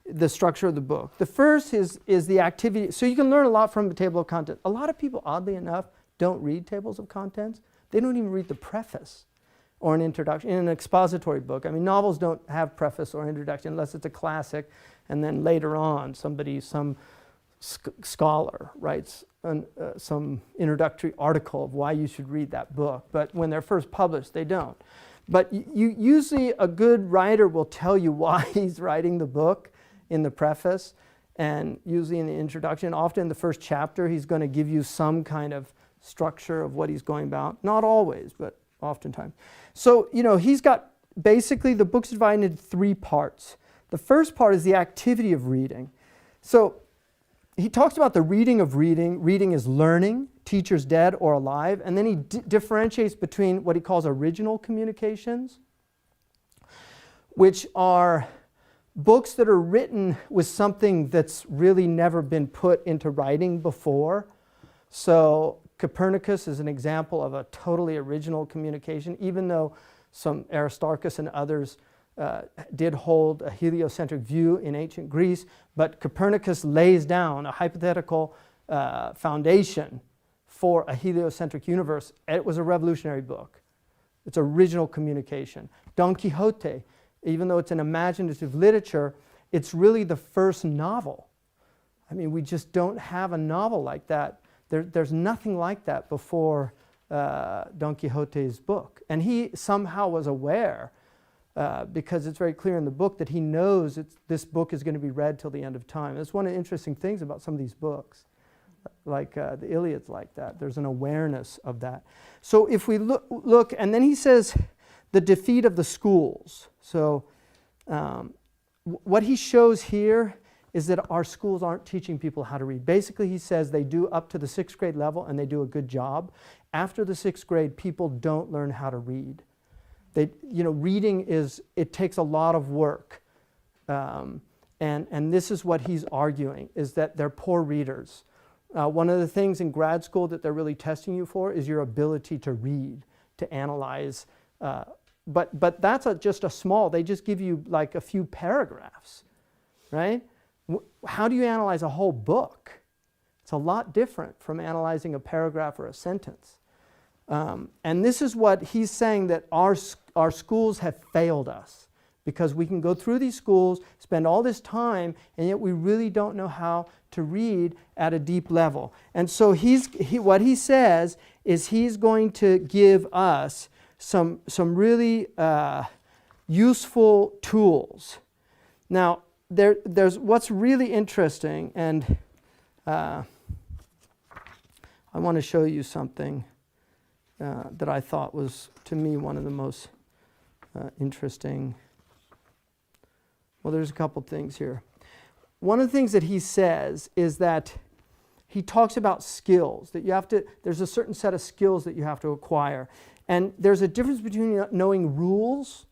the structure of the book, the first is the activity. So you can learn a lot from the table of contents. A lot of people, oddly enough, don't read tables of contents. They don't even read the preface or an introduction. In an expository book, novels don't have preface or introduction unless it's a classic, and then later on some scholar writes some introductory article of why you should read that book. But when they're first published, they don't. But usually a good writer will tell you why he's writing the book in the preface, and usually in the introduction. Often in the first chapter, he's going to give you some kind of structure of what he's going about. Not always, but oftentimes. So, he's got basically the book's divided into 3 parts. The first part is the activity of reading. So he talks about the reading of reading. Reading is learning, teachers dead or alive. And then he differentiates between what he calls original communications, which are books that are written with something that's really never been put into writing before. So Copernicus is an example of a totally original communication, even though some Aristarchus and others did hold a heliocentric view in ancient Greece, but Copernicus lays down a hypothetical foundation for a heliocentric universe. It was a revolutionary book. It's original communication. Don Quixote, even though it's an imaginative literature, it's really the first novel. I mean, we just don't have a novel like that. There's nothing like that before Don Quixote's book. And he somehow was aware, because it's very clear in the book, that he knows this book is going to be read till the end of time. That's one of the interesting things about some of these books. Like the Iliad's like that. There's an awareness of that. So if we look, and then he says the defeat of the schools. So what he shows here is that our schools aren't teaching people how to read. Basically, he says they do up to the 6th grade level and they do a good job. After the 6th grade, people don't learn how to read. Reading it takes a lot of work. And this is what he's arguing, is that they're poor readers. One of the things in grad school that they're really testing you for is your ability to read, to analyze. But that's just a small, they just give you like a few paragraphs, right? How do you analyze a whole book? It's a lot different from analyzing a paragraph or a sentence. And this is what he's saying, that our schools have failed us, because we can go through these schools, spend all this time, and yet we really don't know how to read at a deep level. And so what he says is he's going to give us some really useful tools. Now, there's what's really interesting, and I want to show you something that I thought was, to me, one of the most interesting. Well, there's a couple things here. One of the things that he says is that he talks about skills, that there's a certain set of skills that you have to acquire. And there's a difference between knowing rules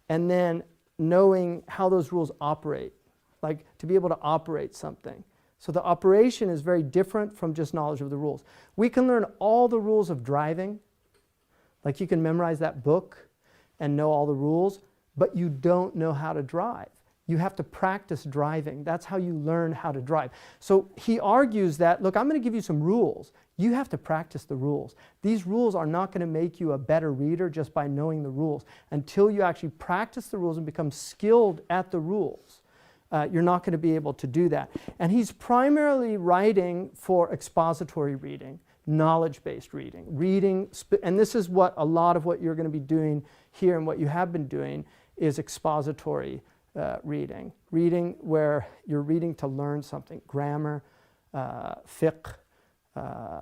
and then knowing how those rules operate, like to be able to operate something. So the operation is very different from just knowledge of the rules. We can learn all the rules of driving, like you can memorize that book and know all the rules, but you don't know how to drive. You have to practice driving. That's how you learn how to drive. So he argues that, look, I'm going to give you some rules. You have to practice the rules. These rules are not going to make you a better reader just by knowing the rules. Until you actually practice the rules and become skilled at the rules, you're not going to be able to do that. And he's primarily writing for expository reading, knowledge-based reading. And this is what a lot of what you're going to be doing here and what you have been doing is expository reading. Reading where you're reading to learn something, grammar, fiqh,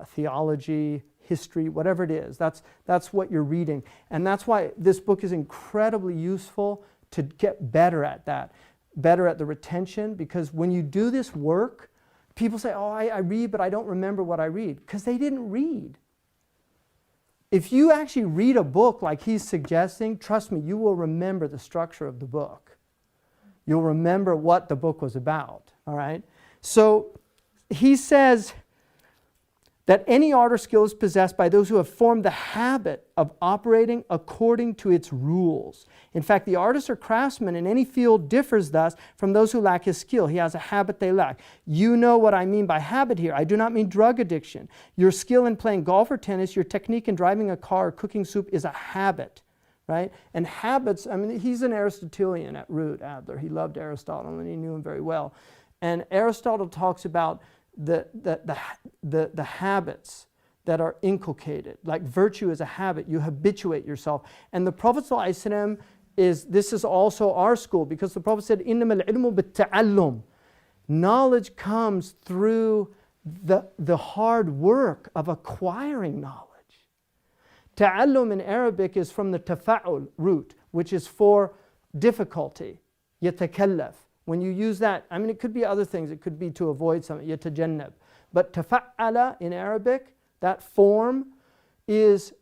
theology, history, whatever it is. That's what you're reading. And that's why this book is incredibly useful to get better at that, better at the retention, because when you do this work, people say, oh, I read, but I don't remember what I read, because they didn't read. If you actually read a book like he's suggesting, trust me, you will remember the structure of the book. You'll remember what the book was about, all right? So he says that any art or skill is possessed by those who have formed the habit of operating according to its rules. In fact, the artist or craftsman in any field differs thus from those who lack his skill. He has a habit they lack. You know what I mean by habit here. I do not mean drug addiction. Your skill in playing golf or tennis, your technique in driving a car or cooking soup is a habit. Right? And habits, I mean, he's an Aristotelian at root, Adler. He loved Aristotle and he knew him very well. And Aristotle talks about the habits that are inculcated. Like virtue is a habit, you habituate yourself. And the Prophet ﷺ this is also our school, because the Prophet said, إِنَّمَا الْعِلْمُ بِالتَّعَلُّمِ. Knowledge comes through the hard work of acquiring knowledge. Ta'allum in Arabic is from the tafa'ul root, which is for difficulty. Yatakallaf. When you use that, I mean, it could be other things. It could be to avoid something. Yatajannab. But tafa'ala in Arabic, that form is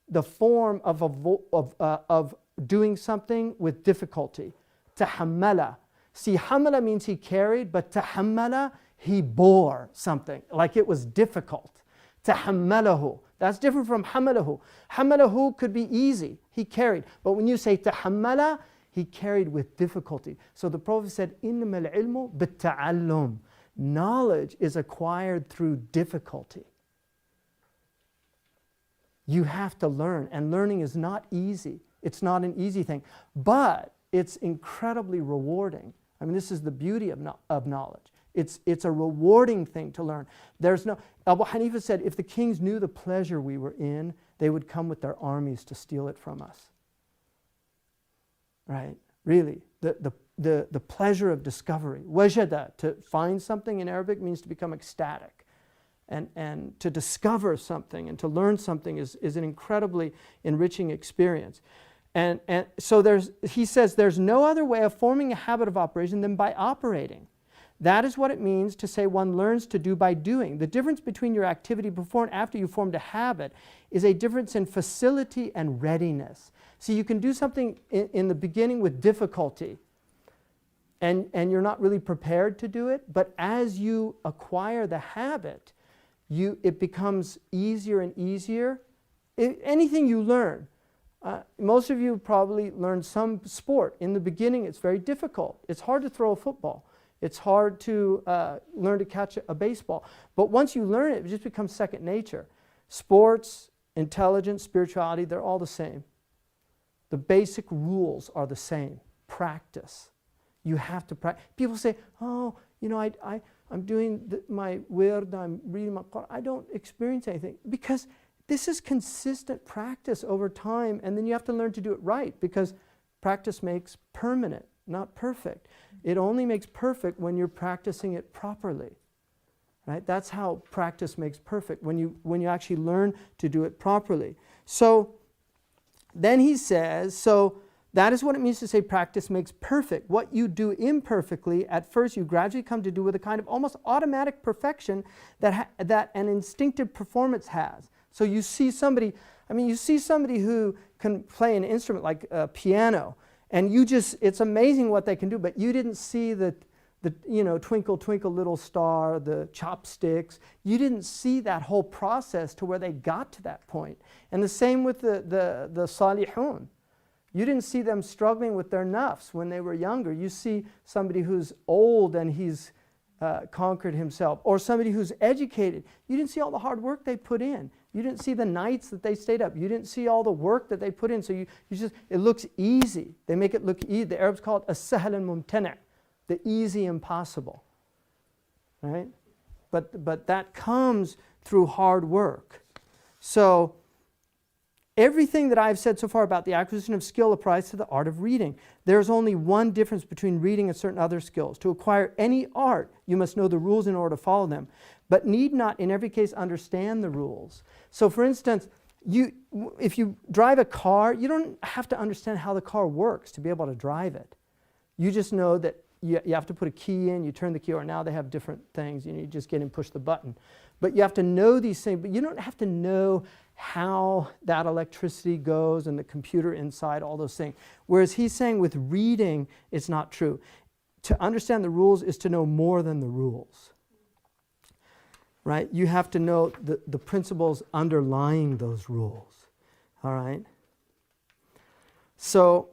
the form of doing something with difficulty. Tahammala. See, hamala means he carried, but tahammala, he bore something, like it was difficult. Tahammalahu, that's different from hamalahu. Hamalahu could be easy, he carried. But when you say tahammala, he carried with difficulty. So the Prophet said, إِنَّمَا الْعِلْمُ بِالتَّعَلُّمِ. Knowledge is acquired through difficulty. You have to learn, and learning is not easy. It's not an easy thing, but it's incredibly rewarding. I mean, this is the beauty of knowledge. It's a rewarding thing to learn. Abu Hanifa said, if the kings knew the pleasure we were in, they would come with their armies to steal it from us. Right? Really, the pleasure of discovery. Wajada, to find something in Arabic means to become ecstatic. And to discover something and to learn something is an incredibly enriching experience. And so he says there's no other way of forming a habit of operation than by operating. That is what it means to say one learns to do by doing. The difference between your activity before and after you formed a habit is a difference in facility and readiness. See, you can do something in the beginning with difficulty, and you're not really prepared to do it, but as you acquire the habit, it becomes easier and easier. Anything you learn, most of you probably learned some sport. In the beginning, it's very difficult. It's hard to throw a football. It's hard to learn to catch a baseball. But once you learn it, it just becomes second nature. Sports, intelligence, spirituality, they're all the same. The basic rules are the same. Practice. You have to practice. People say, oh, I'm doing my wird, I'm reading my Quran. I don't experience anything. Because this is consistent practice over time, and then you have to learn to do it right, because practice makes permanent, not perfect. It only makes perfect when you're practicing it properly. Right? That's how practice makes perfect, when you actually learn to do it properly. So then he says, so that is what it means to say practice makes perfect. What you do imperfectly, at first you gradually come to do with a kind of almost automatic perfection that an instinctive performance has. So you see somebody who can play an instrument like a piano, and it's amazing what they can do, but you didn't see the twinkle, twinkle, little star, the chopsticks. You didn't see that whole process to where they got to that point. And the same with the salihun. You didn't see them struggling with their nafs when they were younger. You see somebody who's old and he's conquered himself, or somebody who's educated. You didn't see all the hard work they put in. You didn't see the nights that they stayed up. You didn't see all the work that they put in. So it looks easy. They make it look easy. The Arabs call it as-sahl al-mumtana', the easy impossible. Right? But that comes through hard work. So everything that I've said so far about the acquisition of skill applies to the art of reading. There's only one difference between reading and certain other skills. To acquire any art, you must know the rules in order to follow them, but need not in every case understand the rules. So for instance, if you drive a car, you don't have to understand how the car works to be able to drive it. You just know that you have to put a key in, you turn the key, or now they have different things, you just get in and push the button. But you have to know these things, but you don't have to know how that electricity goes and the computer inside, all those things. Whereas he's saying with reading, it's not true. To understand the rules is to know more than the rules. Right? You have to know the principles underlying those rules. All right? So,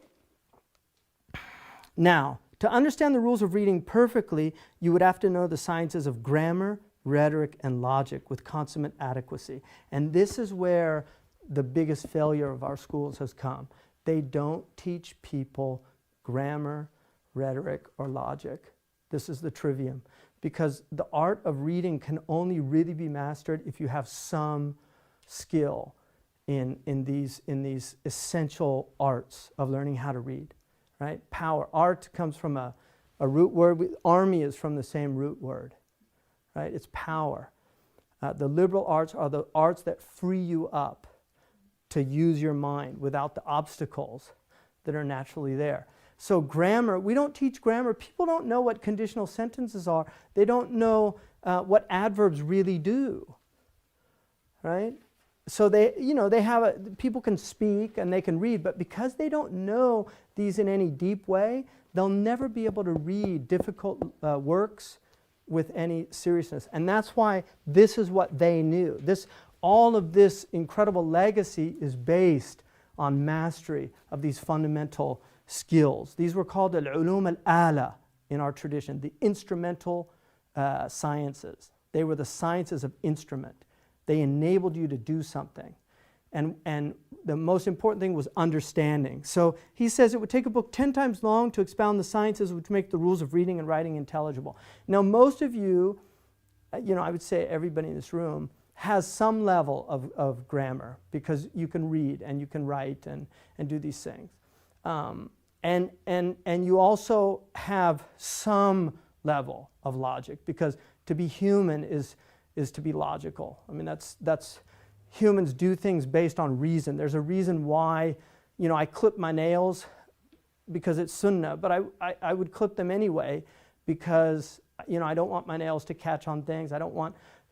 now, to understand the rules of reading perfectly, you would have to know the sciences of grammar, rhetoric, and logic with consummate adequacy. And this is where the biggest failure of our schools has come. They don't teach people grammar, rhetoric, or logic. This is the trivium. Because the art of reading can only really be mastered if you have some skill in these essential arts of learning how to read. Right? Power. Art comes from a root word. Army is from the same root word. Right? It's power. The liberal arts are the arts that free you up to use your mind without the obstacles that are naturally there. So grammar, we don't teach grammar. People don't know what conditional sentences are. They don't know what adverbs really do. Right? so people can speak and they can read, but because they don't know these in any deep way, they'll never be able to read difficult works with any seriousness. And that's why this is what they knew. All of this incredible legacy is based on mastery of these fundamental skills. These were called al-ulum al-ala in our tradition, the instrumental sciences. They were the sciences of instrument. They enabled you to do something. And the most important thing was understanding. So he says it would take a book 10 times long to expound the sciences which make the rules of reading and writing intelligible. Now most of you, I would say everybody in this room, has some level of grammar because you can read and you can write and do these things. And you also have some level of logic, because to be human is to be logical. I mean, that's humans do things based on reason. There's a reason why, I clip my nails because it's sunnah, but I would clip them anyway because, I don't want my nails to catch on things.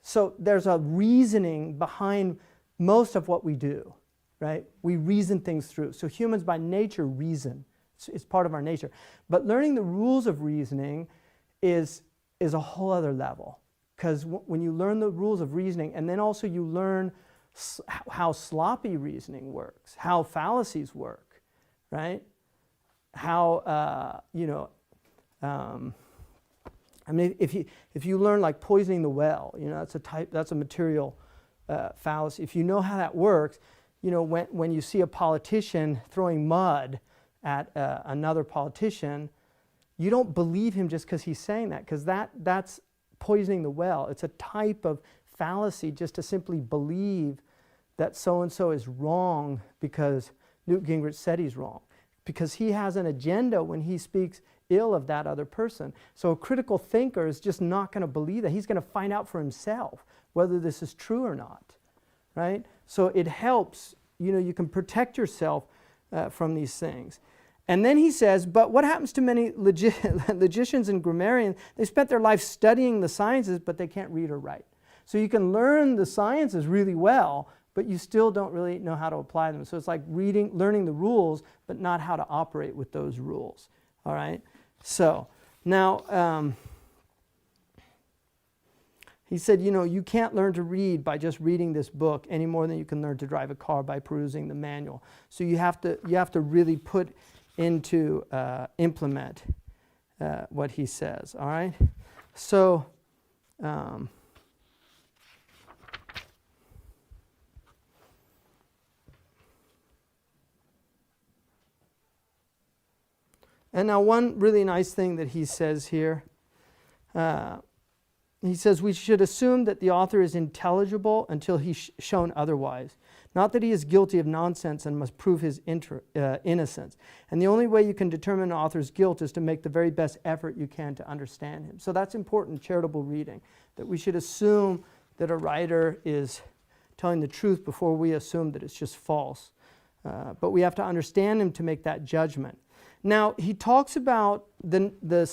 So there's a reasoning behind most of what we do, right? We reason things through. So humans by nature reason. It's part of our nature. But learning the rules of reasoning is a whole other level. Because when you learn the rules of reasoning, and then also you learn how sloppy reasoning works, how fallacies work, right? How, if you learn like poisoning the well, that's a material fallacy. If you know how that works, when you see a politician throwing mud at another politician, you don't believe him just because he's saying that, because that's poisoning the well. It's a type of fallacy just to simply believe that so-and-so is wrong because Newt Gingrich said he's wrong, because he has an agenda when he speaks ill of that other person. So a critical thinker is just not going to believe that. He's going to find out for himself whether this is true or not, right? So it helps, you can protect yourself from these things. And then he says, but what happens to many logicians and grammarians? They spent their life studying the sciences, but they can't read or write. So you can learn the sciences really well, but you still don't really know how to apply them. So it's like learning the rules, but not how to operate with those rules. All right? So now he said, you can't learn to read by just reading this book any more than you can learn to drive a car by perusing the manual. So you have to really put into implement what he says. All right? So and now one really nice thing that he says here, he says we should assume that the author is intelligible until he's shown otherwise. Not that he is guilty of nonsense and must prove his innocence. And the only way you can determine an author's guilt is to make the very best effort you can to understand him. So that's important charitable reading, that we should assume that a writer is telling the truth before we assume that it's just false. But we have to understand him to make that judgment. Now, he talks about the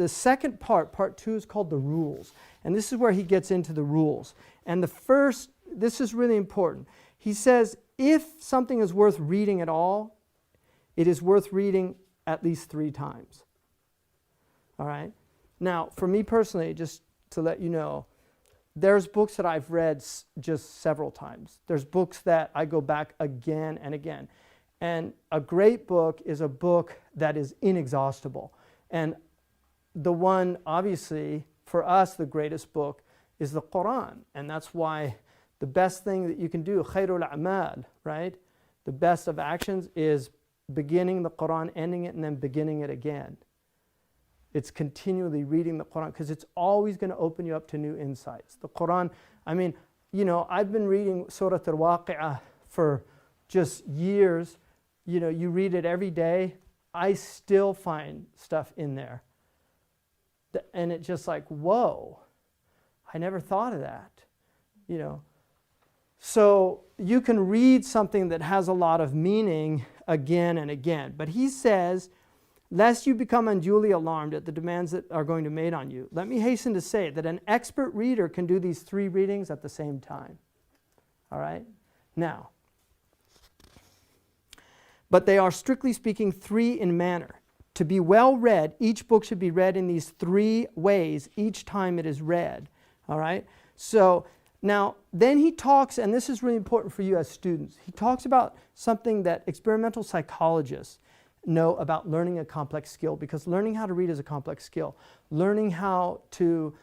second part 2 is called the rules. And this is where he gets into the rules. And this is really important. He says, if something is worth reading at all, it is worth reading at least 3 times. All right? Now, for me personally, just to let you know, there's books that I've read just several times. There's books that I go back again and again. And a great book is a book that is inexhaustible. And the one, obviously, for us, the greatest book is the Quran. And that's why the best thing that you can do, khairul a'mal, right? The best of actions is beginning the Quran, ending it, and then beginning it again. It's continually reading the Quran because it's always going to open you up to new insights. The Quran, I've been reading Surah Al-Waqi'ah for just years. You read it every day. I still find stuff in there. And it's just like, whoa, I never thought of that, So you can read something that has a lot of meaning again and again. But he says, lest you become unduly alarmed at the demands that are going to be made on you, let me hasten to say that an expert reader can do these 3 readings at the same time. All right? Now, but they are strictly speaking three in manner. To be well read, each book should be read in these three ways each time it is read. All right? So now, then he talks, and this is really important for you as students, he talks about something that experimental psychologists know about learning a complex skill, because learning how to read is a complex skill. Learning how to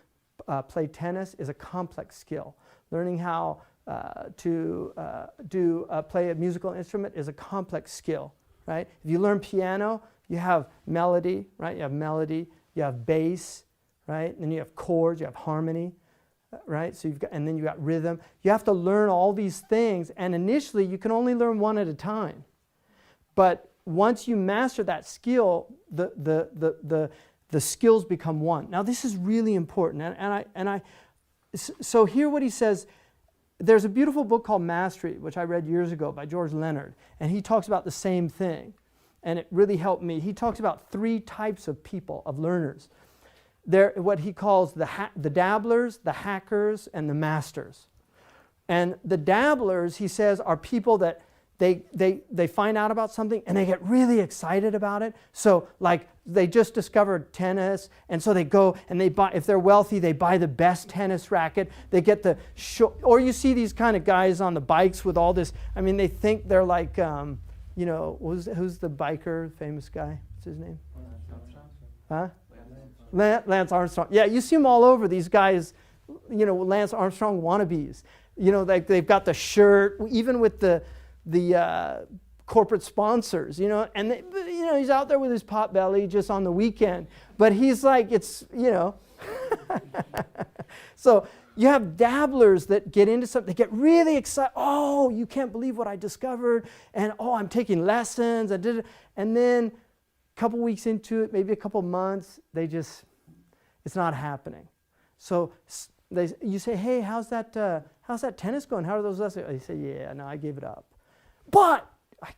play tennis is a complex skill. Learning how to play a musical instrument is a complex skill, right? If you learn piano, you have melody, right? You have melody, you have bass, right? And then you have chords, you have harmony, right? So you've got, and then you got rhythm. You have to learn all these things, and initially you can only learn one at a time. But once you master that skill, the skills become one. Now this is really important, so here what he says. There's a beautiful book called Mastery, which I read years ago by George Leonard, and he talks about the same thing, and it really helped me. He talks about three types of people, of learners. They're what he calls the dabblers, the hackers, and the masters. And the dabblers, he says, are people that they find out about something and they get really excited about it. So like they just discovered tennis, and so they go and they buy, if they're wealthy, they buy the best tennis racket. They get the or you see these kind of guys on the bikes with all this, I mean, they think they're like, you know, who's the biker, famous guy? What's his name? Huh? Lance Armstrong. Yeah, you see them all over, these guys, you know, Lance Armstrong wannabes. You know, like they've got the shirt, even with the corporate sponsors, you know, and you know, he's out there with his pot belly just on the weekend, but he's like, it's, you know. So you have dabblers that get into something, they get really excited. Oh, you can't believe what I discovered, and oh, I'm taking lessons, and then a couple weeks into it, maybe a couple months, it's not happening. So you say, hey, how's that tennis going? How are those lessons? They say, yeah, no, I gave it up. But I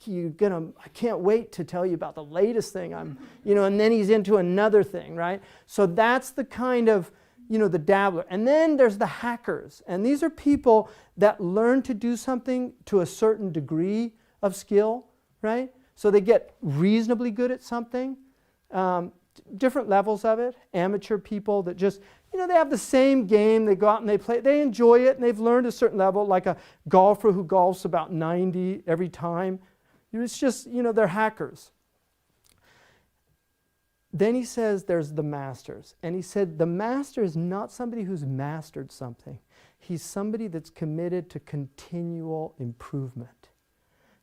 can't wait to tell you about the latest thing you know, and then he's into another thing, right? So that's the kind of, you know, the dabbler. And then there's the hackers. And these are people that learn to do something to a certain degree of skill, right? So they get reasonably good at something, different levels of it. Amateur people that just, you know, they have the same game, they go out and they play, they enjoy it, and they've learned a certain level, like a golfer who golfs about 90 every time. It's just, you know, they're hackers. Then he says there's the masters. And he said the master is not somebody who's mastered something. He's somebody that's committed to continual improvement.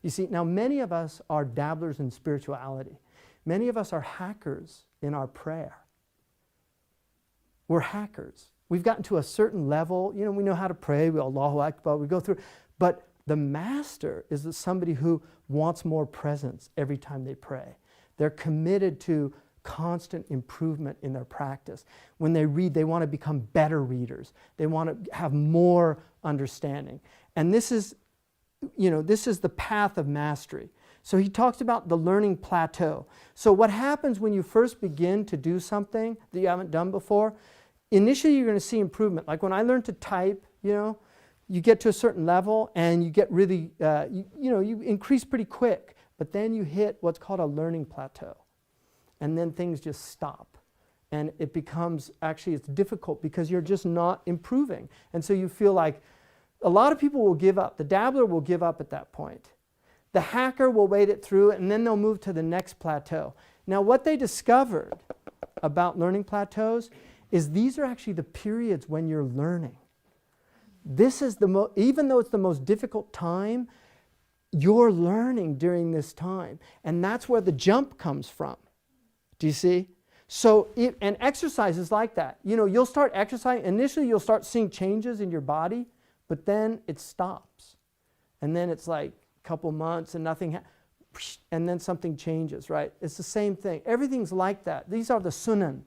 You see, now many of us are dabblers in spirituality. Many of us are hackers in our prayer. We're hackers. We've gotten to a certain level. You know, we know how to pray. We Allahu Akbar. We go through. But the master is somebody who wants more presence every time they pray. They're committed to constant improvement in their practice. When they read, they want to become better readers. They want to have more understanding. And this is, you know, this is the path of mastery. So he talks about the learning plateau. So what happens when you first begin to do something that you haven't done before? Initially, you're going to see improvement. Like when I learned to type, you know, you get to a certain level and you get really, you increase pretty quick. But then you hit what's called a learning plateau. And then things just stop. And it becomes, actually it's difficult because you're just not improving. And so you feel like a lot of people will give up. The dabbler will give up at that point. The hacker will wait it through, and then they'll move to the next plateau. Now what they discovered about learning plateaus is these are actually the periods when you're learning. This is even though it's the most difficult time, you're learning during this time. And that's where the jump comes from. Do you see? So, and exercise is like that. You know, you'll start exercising. Initially, you'll start seeing changes in your body, but then it stops. And then it's like a couple months and nothing, and then something changes, right? It's the same thing. Everything's like that. These are the sunan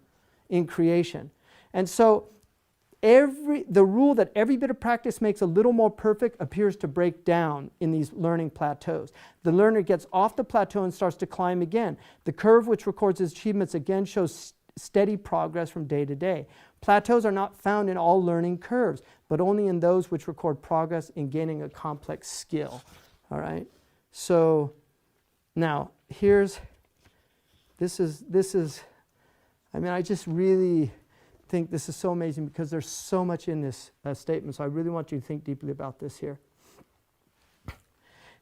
in creation. And so, the rule that every bit of practice makes a little more perfect appears to break down in these learning plateaus. The learner gets off the plateau and starts to climb again. The curve which records his achievements again shows steady progress from day to day. Plateaus are not found in all learning curves. but only in those which record progress in gaining a complex skill. All right? So now this is, I mean, I just really think this is so amazing because there's so much in this statement. So I really want you to think deeply about this here.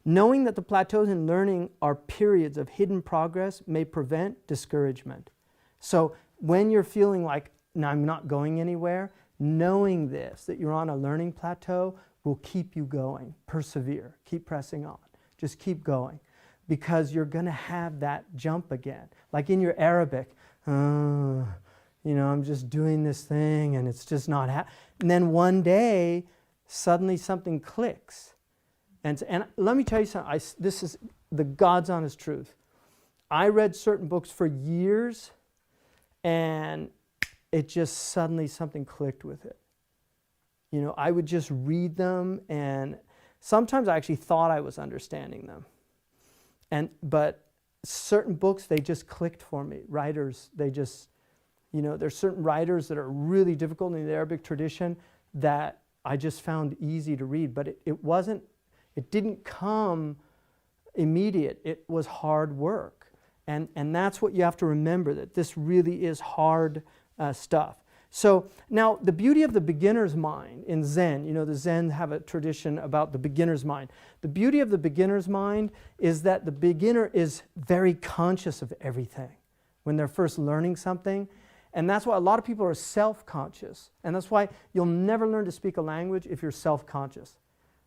Knowing that the plateaus in learning are periods of hidden progress may prevent discouragement. So when you're feeling like, no, I'm not going anywhere, knowing this, that you're on a learning plateau, will keep you going. Persevere. Keep pressing on. Just keep going. Because you're going to have that jump again. Like in your Arabic, you know, I'm just doing this thing and it's just not happening. And then one day, suddenly something clicks. And let me tell you something, this is the God's honest truth. I read certain books for years and it just suddenly something clicked with it. You know, I would just read them and sometimes I actually thought I was understanding them. But certain books, they just clicked for me. Writers, they just, you know, there's certain writers that are really difficult in the Arabic tradition that I just found easy to read, but it didn't come immediate. It was hard work. And that's what you have to remember, that this really is hard stuff. So now the beauty of the beginner's mind in Zen, you know, the Zen have a tradition about the beginner's mind. The beauty of the beginner's mind is that the beginner is very conscious of everything when they're first learning something. And that's why a lot of people are self-conscious. And that's why you'll never learn to speak a language if you're self-conscious.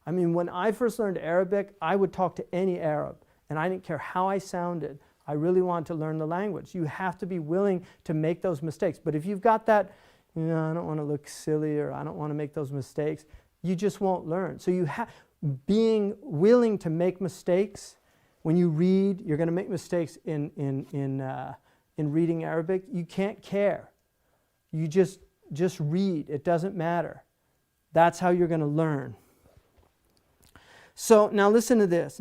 I mean, when I first learned Arabic, I would talk to any Arab, and I didn't care how I sounded. I really wanted to learn the language. You have to be willing to make those mistakes. But if you've got that, you know, I don't want to look silly or I don't want to make those mistakes, you just won't learn. So being willing to make mistakes, when you read, you're going to make mistakes in reading Arabic. You can't care. You just read. It doesn't matter. That's how you're going to learn. So now listen to this.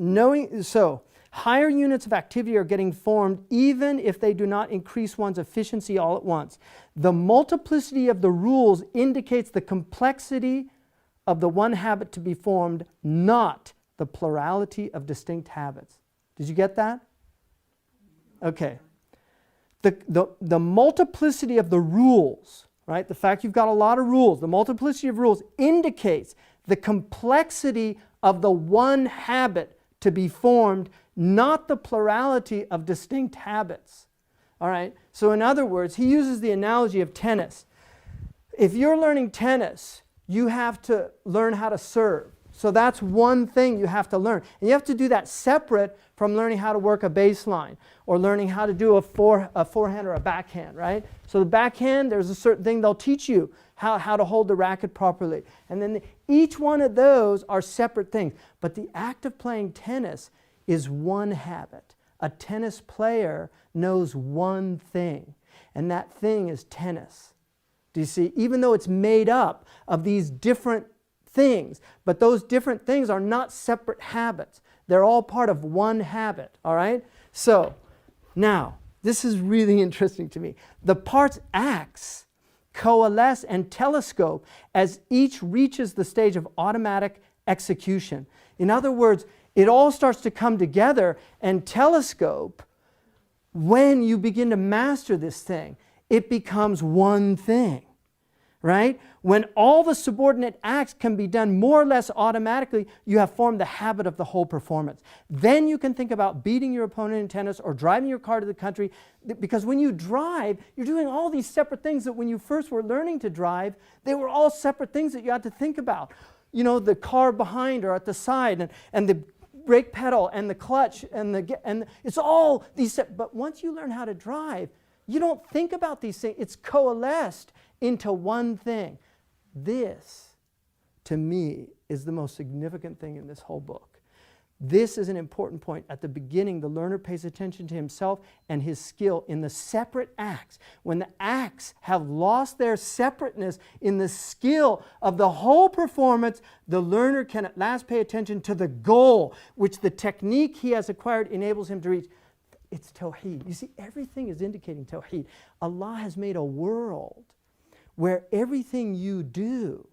Higher units of activity are getting formed even if they do not increase one's efficiency all at once. The multiplicity of the rules indicates the complexity of the one habit to be formed, not the plurality of distinct habits. Did you get that? Okay. The multiplicity of the rules, right? The fact you've got a lot of rules, the multiplicity of rules indicates the complexity of the one habit to be formed, not the plurality of distinct habits. All right? So in other words, he uses the analogy of tennis. If you're learning tennis, you have to learn how to serve. So that's one thing you have to learn. And you have to do that separate from learning how to work a baseline or learning how to do a forehand or a backhand, right? So the backhand, there's a certain thing they'll teach you, how to hold the racket properly. And then each one of those are separate things. But the act of playing tennis is one habit. A tennis player knows one thing, and that thing is tennis. Do you see? Even though it's made up of these different things, but those different things are not separate habits. They're all part of one habit, all right? So, now, this is really interesting to me. The parts acts, coalesce, and telescope as each reaches the stage of automatic execution. In other words, it all starts to come together and telescope when you begin to master this thing. It becomes one thing, right? When all the subordinate acts can be done more or less automatically, you have formed the habit of the whole performance. Then you can think about beating your opponent in tennis or driving your car to the country, because when you drive, you're doing all these separate things that when you first were learning to drive, they were all separate things that you had to think about. You know, the car behind or at the side, and the brake pedal and the clutch and it's all these. But once you learn how to drive, you don't think about these things. It's coalesced into one thing. This, to me, is the most significant thing in this whole book. This is an important point. At the beginning, the learner pays attention to himself and his skill in the separate acts. When the acts have lost their separateness in the skill of the whole performance, the learner can at last pay attention to the goal, which the technique he has acquired enables him to reach. It's Tawheed. You see, everything is indicating Tawheed. Allah has made a world where everything you do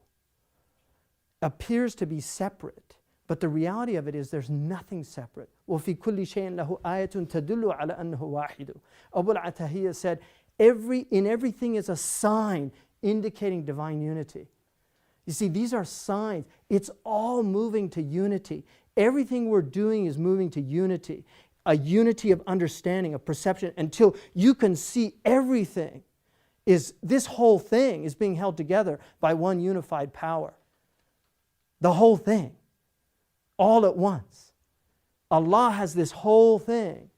appears to be separate, but the reality of it is there's nothing separate. وَفِي كُلِّ شَيْءٍ لَهُ آيَةٌ تَدُلُّ عَلَى أَنَّهُ وَاحِدٌ. Abu al-Atahiyya said, in everything is a sign indicating divine unity. You see, these are signs. It's all moving to unity. Everything we're doing is moving to unity, a unity of understanding, of perception, until you can see everything. This whole thing is being held together by one unified power. The whole thing, all at once. Allah has this whole thing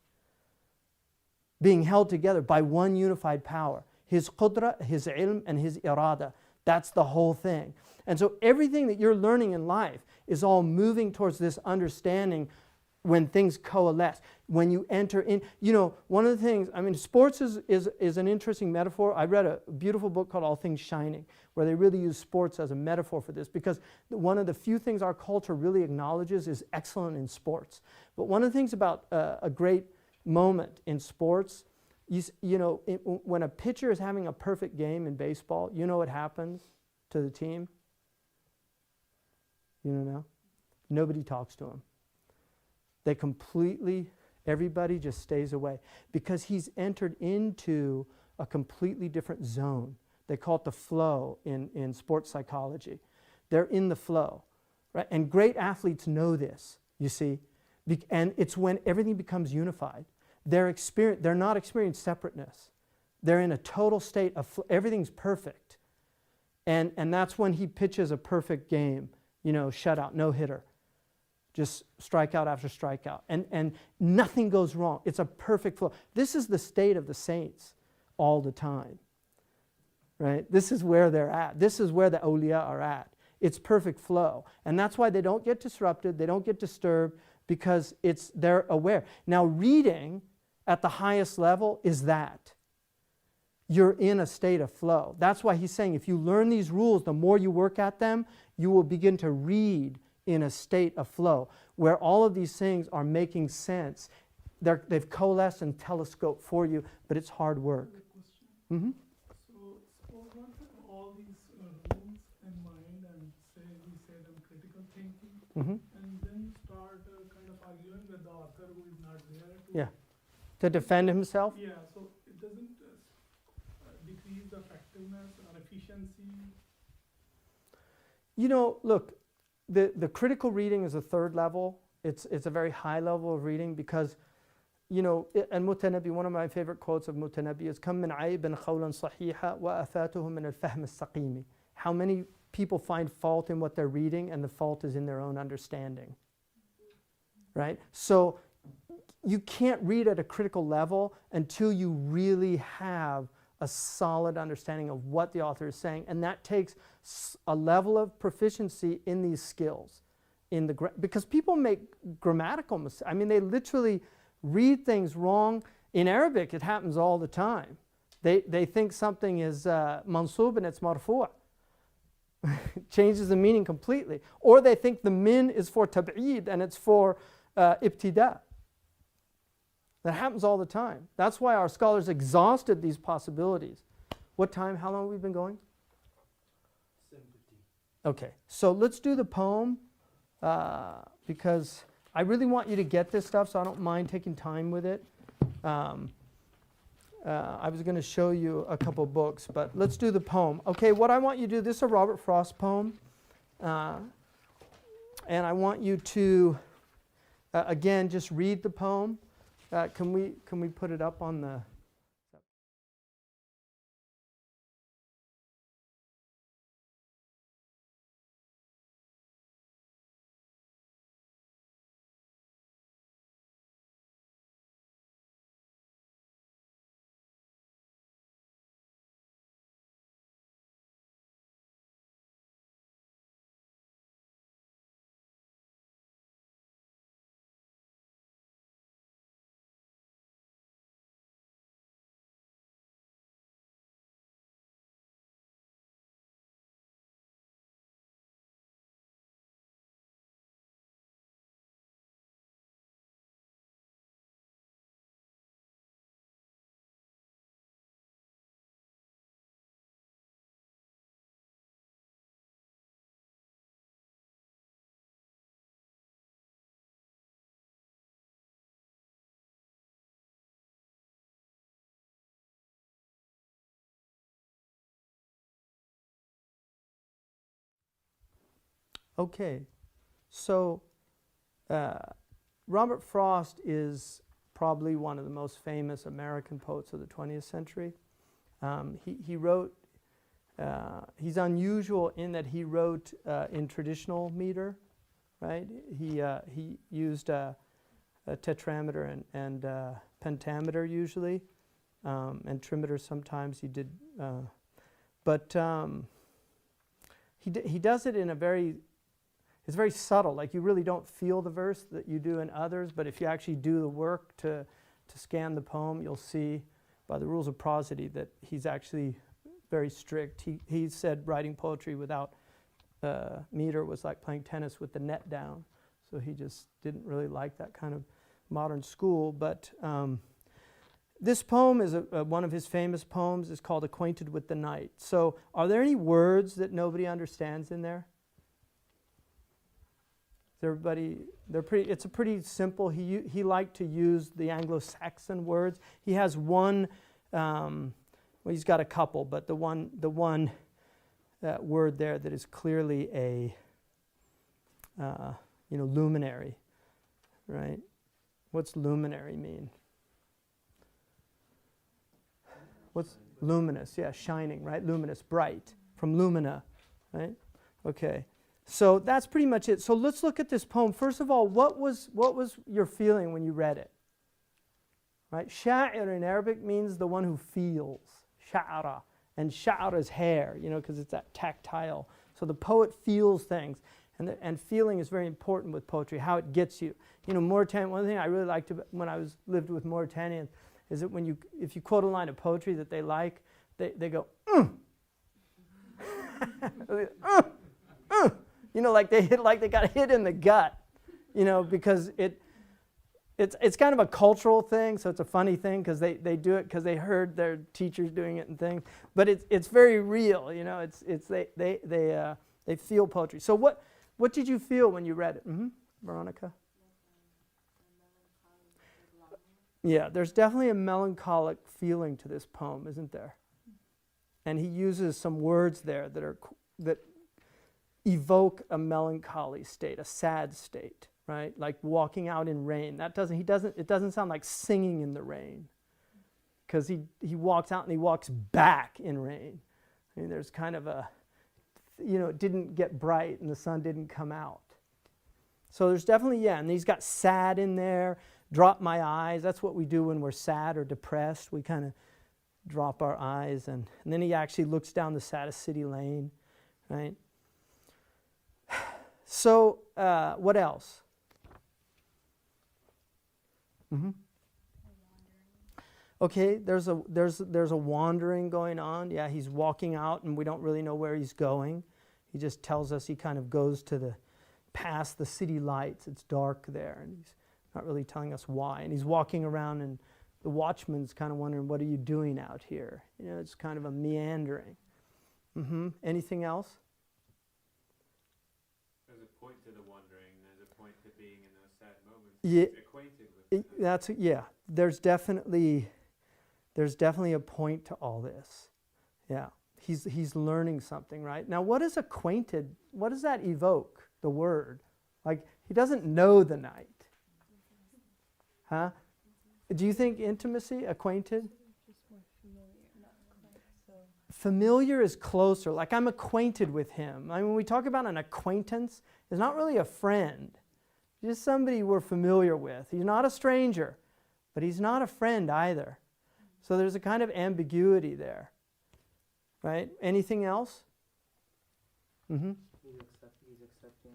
being held together by one unified power. His qudra, His ilm, and His irada. That's the whole thing. And so everything that you're learning in life is all moving towards this understanding when things coalesce. When you enter in, one of the things, sports is an interesting metaphor. I read a beautiful book called All Things Shining, where they really use sports as a metaphor for this, because one of the few things our culture really acknowledges is excellent in sports. But one of the things about a great moment in sports, when a pitcher is having a perfect game in baseball, you know what happens to the team? You know? Nobody talks to him. Everybody just stays away, because he's entered into a completely different zone. They call it the flow in sports psychology. They're in the flow, right? And great athletes know this, you see. And it's when everything becomes unified. They're not experiencing separateness. They're in a total state of everything's perfect. And that's when he pitches a perfect game, shutout, no hitter. Just strikeout after strikeout. And nothing goes wrong. It's a perfect flow. This is the state of the saints all the time. Right? This is where they're at. This is where the awliya are at. It's perfect flow. And that's why they don't get disrupted, they don't get disturbed, because they're aware. Now, reading at the highest level is that. You're in a state of flow. That's why he's saying if you learn these rules, the more you work at them, you will begin to read in a state of flow, where all of these things are making sense. They've coalesced and telescoped for you, but it's hard work. Mm-hmm. So suppose one has all these rules in mind, and we say them critical thinking, Mm-hmm. and then you start kind of arguing with the author who is not there. Yeah. To defend himself? Yeah, so it doesn't decrease the effectiveness or efficiency. Look, the critical reading is a third level. It's a very high level of reading, because, and Mutanabi, one of my favorite quotes of Mutanabi is كم من عيب قولا صحيحا وآفاته من الفهم السقيم. How many people find fault in what they're reading, and the fault is in their own understanding. Right? So you can't read at a critical level until you really have a solid understanding of what the author is saying, and that takes a level of proficiency in these skills, because people make grammatical mistakes. They literally read things wrong. In Arabic, it happens all the time. They think something is mansub and it's marfu'. It changes the meaning completely. Or they think the min is for tab'id and it's for ibtida. That happens all the time. That's why our scholars exhausted these possibilities. What time? How long have we been going? 7:15. Okay, so let's do the poem, because I really want you to get this stuff, so I don't mind taking time with it. I was going to show you a couple books, but let's do the poem. Okay, what I want you to do, this is a Robert Frost poem, and I want you to, again, just read the poem. Can we put it up on the... Okay, so Robert Frost is probably one of the most famous American poets of the 20th century. He wrote, he's unusual in that he wrote in traditional meter, right? He used a tetrameter and pentameter usually, and trimeter sometimes he did, but he does it in a very, it's very subtle, like you really don't feel the verse that you do in others, but if you actually do the work to scan the poem, you'll see by the rules of prosody that he's actually very strict. He said writing poetry without meter was like playing tennis with the net down, so he just didn't really like that kind of modern school. But this poem is one of his famous poems. It's called Acquainted with the Night. So are there any words that nobody understands in there? Everybody, it's a pretty simple, he liked to use the Anglo-Saxon words. He has one, well, he's got a couple, but the one word there that is clearly a, luminary, right? What's luminary mean? What's luminous? Yeah, shining, right? Luminous, bright, from lumina, right? Okay. So that's pretty much it. So let's look at this poem. First of all, what was your feeling when you read it? Right? Sha'ir in Arabic means the one who feels. Sha'ara. And sha'ara is hair, because it's that tactile. So the poet feels things. And feeling is very important with poetry, how it gets you. Mauritanian, one thing I really liked when I lived with Mauritanians is that if you quote a line of poetry that they like, they go, like they got hit in the gut, because it's kind of a cultural thing, so it's a funny thing because they do it because they heard their teachers doing it and things, but it's very real, they feel poetry. So what did you feel when you read it? Veronica? Yeah, there's definitely a melancholic feeling to this poem, isn't there? And he uses some words there that evoke a melancholy state, a sad state, right? Like walking out in rain. It doesn't sound like singing in the rain, because he walks out and he walks back in rain. I mean, there's kind of a, it didn't get bright and the sun didn't come out. So there's definitely, and he's got sad in there, drop my eyes. That's what we do when we're sad or depressed. We kind of drop our eyes, and then he actually looks down the saddest city lane, right? So what else? Okay, there's a wandering going on. Yeah, he's walking out and we don't really know where he's going. He just tells us he kind of goes past the city lights. It's dark there, and he's not really telling us why. And he's walking around, and the watchman's kind of wondering, what are you doing out here? It's kind of a meandering. Anything else? There's a point to the wandering. There's a point to being in those sad moments. Yeah, Acquainted with yeah. There's definitely a point to all this. Yeah, he's learning something, right? Now, what is acquainted? What does that evoke? The word, like he doesn't know the night, huh? Do you think intimacy, acquainted? Familiar is closer. Like I'm acquainted with him. I mean, when we talk about an acquaintance, it's not really a friend. Just somebody we're familiar with. He's not a stranger, but he's not a friend either. So there's a kind of ambiguity there, right? Anything else? He's accepting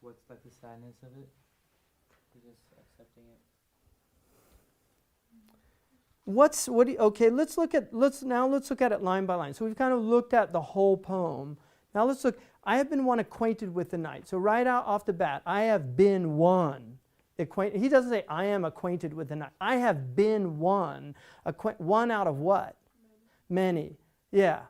what's like the sadness of it. He's just accepting it. Let's look at it line by line. So we've kind of looked at the whole poem. Now let's look. I have been one acquainted with the night. So right out off the bat, I have been one. He doesn't say I am acquainted with the night. I have been one. One out of what? Many. Yeah.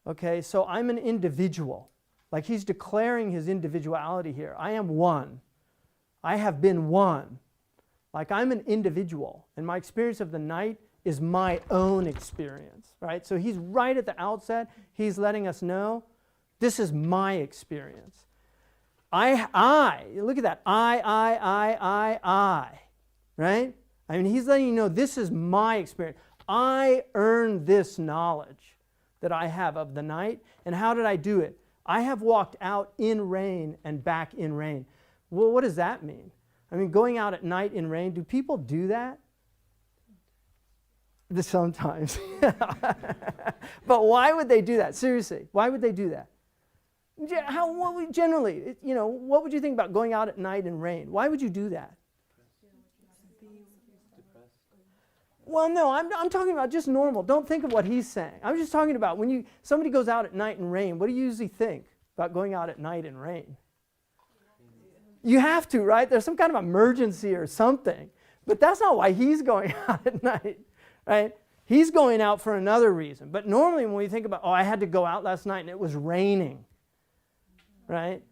Okay, so I'm an individual. Like he's declaring his individuality here. I am one. I have been one. Like I'm an individual, and my experience of the night is my own experience, right? So he's right at the outset, he's letting us know This is my experience. I, look at that. I, right? I mean, he's letting you know this is my experience. I earned this knowledge that I have of the night. And how did I do it? I have walked out in rain and back in rain. Well, what does that mean? I mean, going out at night in rain, do people do that? Sometimes. But why would they do that? Seriously, why would they do that? Generally, what would you think about going out at night in rain? Why would you do that? Well, no, I'm talking about just normal. Don't think of what he's saying. I'm just talking about when somebody goes out at night in rain, what do you usually think about going out at night in rain? You have to, right? There's some kind of emergency or something. But that's not why he's going out at night, right? He's going out for another reason. But normally when we think about, I had to go out last night and it was raining, right?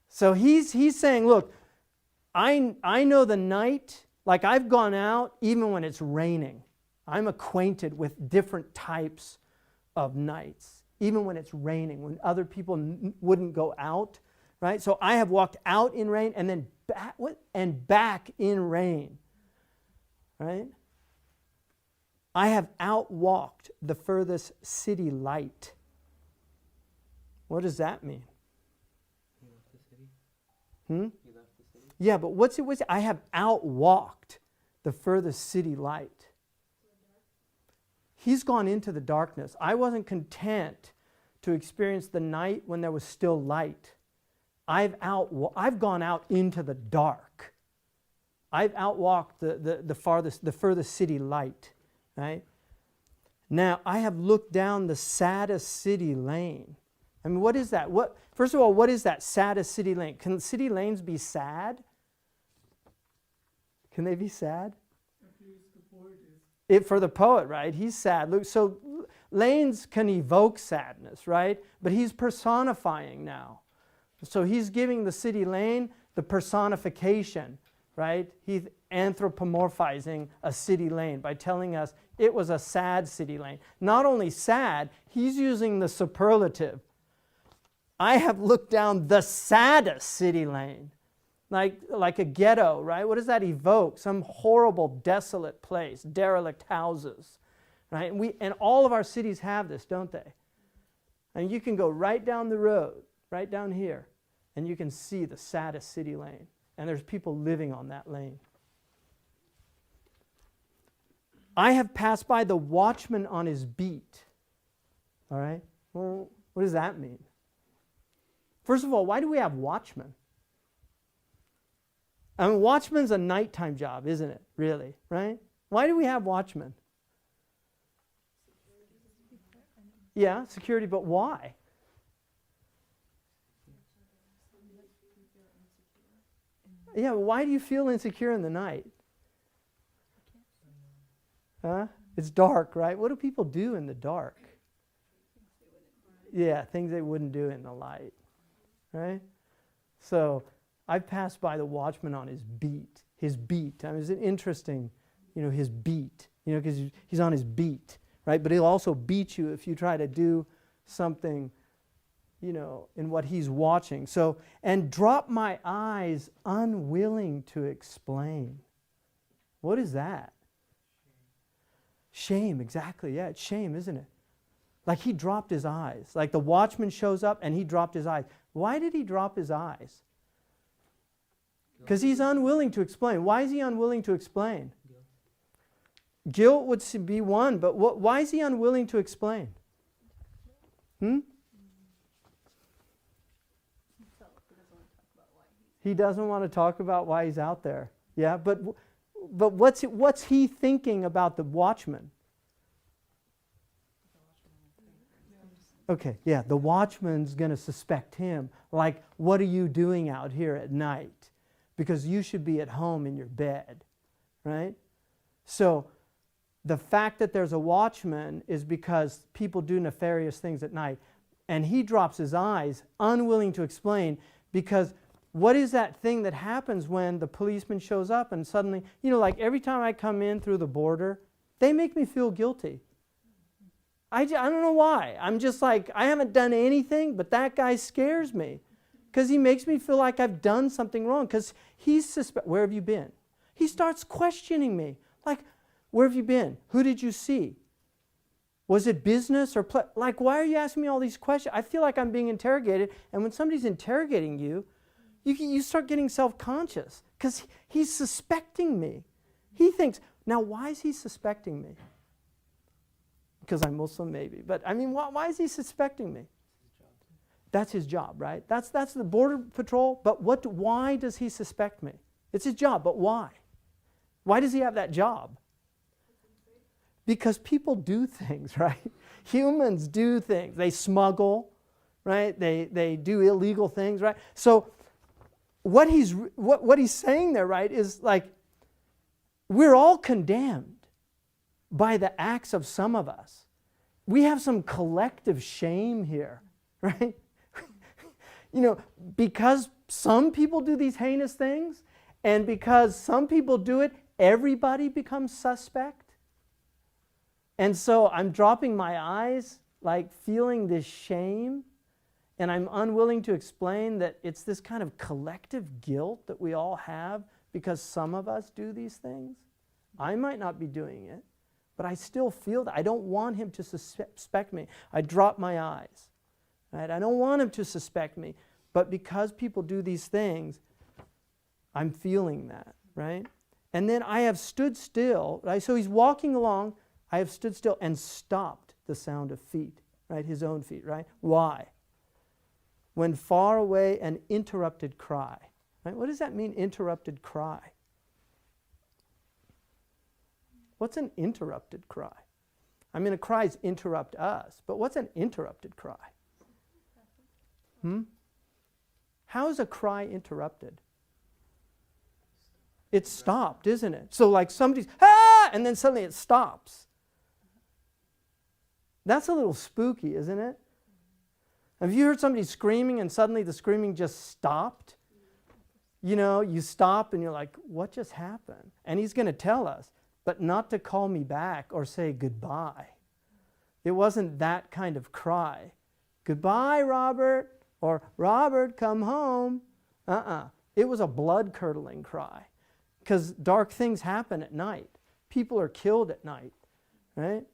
So he's saying, look, I know the night, like I've gone out even when it's raining. I'm acquainted with different types of nights, even when it's raining, when other people wouldn't go out, right? So I have walked out in rain and then back in rain, right? I have outwalked the furthest city light. What does that mean? You left the city? Hmm? You left the city? Yeah, but what's it? I have outwalked the furthest city light. He's gone into the darkness. I wasn't content to experience the night when there was still light. I've gone out into the dark. I've outwalked the furthest city light. Right? Now, I have looked down the saddest city lane. I mean, what is that? First of all, what is that saddest city lane? Can city lanes be sad? Can they be sad? For the poet, right? He's sad. Look, so lanes can evoke sadness, right? But he's personifying now. So he's giving the city lane the personification, right? He's anthropomorphizing a city lane by telling us it was a sad city lane. Not only sad, he's using the superlative. I have looked down the saddest city lane, like a ghetto, right? What does that evoke? Some horrible, desolate place, derelict houses, right? And all of our cities have this, don't they? And you can go right down the road, right down here, and you can see the saddest city lane. And there's people living on that lane. I have passed by the watchman on his beat. All right? Well, what does that mean? First of all, why do we have watchmen? I mean, watchman's a nighttime job, isn't it? Really, right? Why do we have watchmen? Yeah, security, but why? Yeah, why do you feel insecure in the night? Huh? It's dark, right? What do people do in the dark? Yeah, things they wouldn't do in the light, right? So I've passed by the watchman on his beat. His beat. I mean, it's interesting, his beat, because he's on his beat, right? But he'll also beat you if you try to do something, in what he's watching. So, and drop my eyes unwilling to explain. What is that? Shame, exactly. Yeah, it's shame, isn't it? Like he dropped his eyes. Like the watchman shows up and he dropped his eyes. Why did he drop his eyes? Because he's unwilling to explain. Why is he unwilling to explain? Guilt would be one, but why is he unwilling to explain? He doesn't want to talk about why he's out there. Yeah, but what's he thinking about the watchman? Okay, yeah, the watchman's going to suspect him. Like, what are you doing out here at night? Because you should be at home in your bed, right? So the fact that there's a watchman is because people do nefarious things at night. And he drops his eyes, unwilling to explain, because what is that thing that happens when the policeman shows up and suddenly, like every time I come in through the border, they make me feel guilty. I don't know why. I'm just like, I haven't done anything, but that guy scares me because he makes me feel like I've done something wrong because where have you been? He starts questioning me. Like, where have you been? Who did you see? Was it business or like, why are you asking me all these questions? I feel like I'm being interrogated. And when somebody's interrogating you, you start getting self-conscious because he's suspecting me. He thinks, now why is he suspecting me? Because I'm Muslim, maybe. But I mean, why is he suspecting me? That's his job, right? That's the border patrol. But why does he suspect me? It's his job, but why? Why does he have that job? Because people do things, right? Humans do things. They smuggle, right? They do illegal things, right? So what he's saying there, right, is like, we're all condemned by the acts of some of us. We have some collective shame here, right? Because some people do these heinous things, and because some people do it, everybody becomes suspect. And so I'm dropping my eyes, like feeling this shame, and I'm unwilling to explain that it's this kind of collective guilt that we all have because some of us do these things. I might not be doing it, but I still feel that. I don't want him to suspect me. I drop my eyes. Right? I don't want him to suspect me. But because people do these things, I'm feeling that, right? And then I have stood still, right? So he's walking along. I have stood still and stopped the sound of feet, right? His own feet, right? Why? When far away an interrupted cry, right? What does that mean, interrupted cry? What's an interrupted cry? I mean, a cries interrupt us, but what's an interrupted cry? How is a cry interrupted? It's stopped, isn't it? So like somebody's, ah, and then suddenly it stops. That's a little spooky, isn't it? Have you heard somebody screaming and suddenly the screaming just stopped? You stop and you're like, what just happened? And he's going to tell us, but not to call me back or say goodbye. It wasn't that kind of cry. Goodbye, Robert, or Robert, come home. It was a blood-curdling cry because dark things happen at night. People are killed at night, right?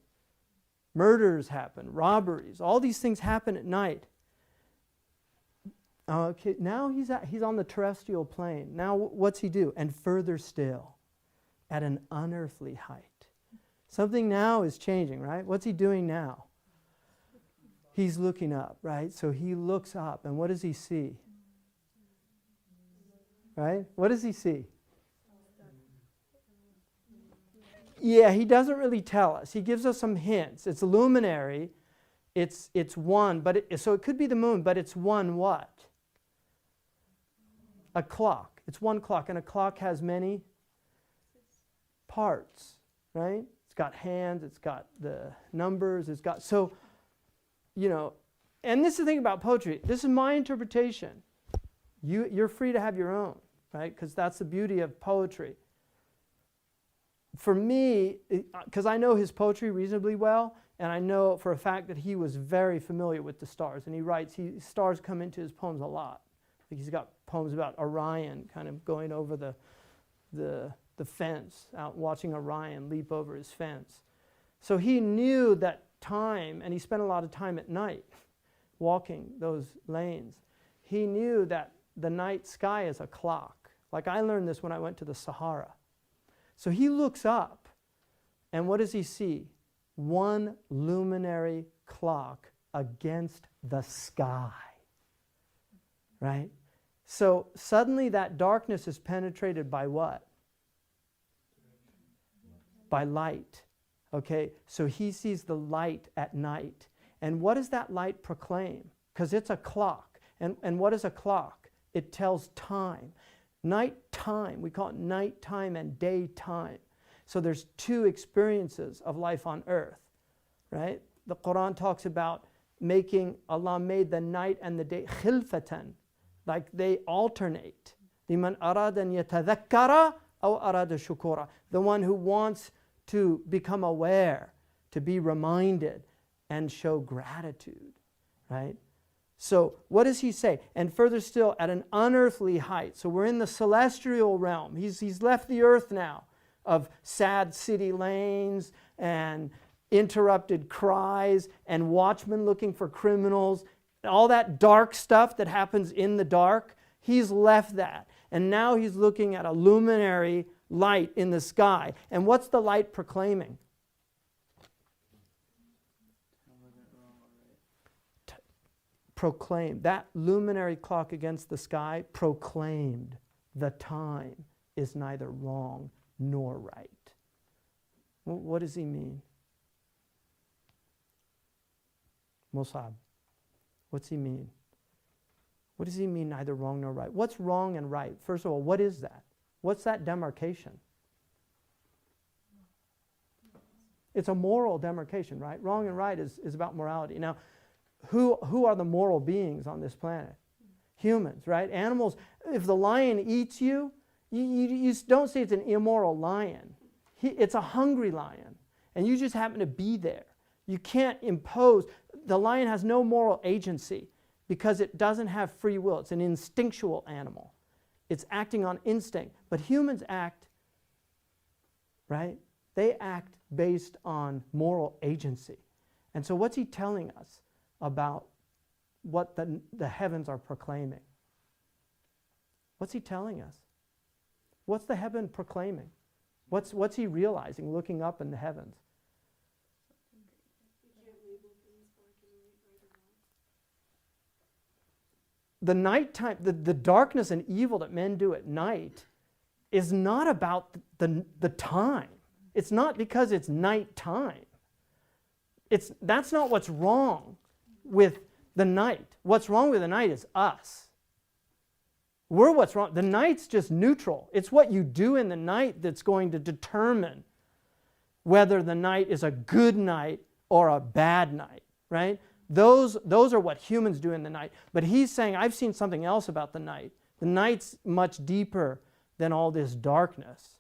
Murders happen, robberies, all these things happen at night. Okay, now he's on the terrestrial plane. Now what's he do? And further still, at an unearthly height. Something now is changing, right? What's he doing now? He's looking up, right? So he looks up, and what does he see? Right? What does he see? Yeah, he doesn't really tell us. He gives us some hints. It's luminary. It's one, so it could be the moon, but it's one what? A clock. It's one clock, and a clock has many parts, right? It's got hands, it's got the numbers, it's got, so, and this is the thing about poetry. This is my interpretation. You're free to have your own, right? Because that's the beauty of poetry. For me, because I know his poetry reasonably well, and I know for a fact that he was very familiar with the stars, and he writes, stars come into his poems a lot. Like he's got poems about Orion kind of going over the fence, out watching Orion leap over his fence. So he knew that time, and he spent a lot of time at night walking those lanes. He knew that the night sky is a clock. Like I learned this when I went to the Sahara. So he looks up, and what does he see? One luminary clock against the sky, right? So suddenly that darkness is penetrated by what? By light, okay? So he sees the light at night. And what does that light proclaim? Because it's a clock. And what is a clock? It tells time. Nighttime, we call it nighttime and daytime. So there's two experiences of life on earth, right? The Quran talks about Allah made the night and the day khilfatan, like they alternate. لِمَنْ أَرَادَ أَنْ يَتَذَكَّرَ أَوْ أَرَادَ شُكُورًا. The one who wants to become aware, to be reminded, and show gratitude, right? So what does he say? And further still, at an unearthly height. So we're in the celestial realm. He's left the earth now of sad city lanes and interrupted cries and watchmen looking for criminals. All that dark stuff that happens in the dark, he's left that. And now he's looking at a luminary light in the sky. And what's the light proclaiming? Proclaimed. That luminary clock against the sky proclaimed the time is neither wrong nor right. What does he mean? Musab, what's he mean? What does he mean neither wrong nor right? What's wrong and right? First of all, what is that? What's that demarcation? It's a moral demarcation, right? Wrong and right is about morality. Now, who are the moral beings on this planet? Humans, right? Animals, if the lion eats you, you don't say it's an immoral lion. It's a hungry lion, and you just happen to be there. You can't impose. The lion has no moral agency because it doesn't have free will. It's an instinctual animal. It's acting on instinct. But humans act, right? They act based on moral agency. And so what's he telling us about what the heavens are proclaiming? What's he telling us? What's the heaven proclaiming? What's he realizing looking up in the heavens? The nighttime, the darkness and evil that men do at night is not about the time. It's not because it's nighttime. That's not what's wrong with the night. What's wrong with the night is us. We're what's wrong. The night's just neutral. It's what you do in the night that's going to determine whether the night is a good night or a bad night, right? Those are what humans do in the night. But he's saying, I've seen something else about the night. The night's much deeper than all this darkness.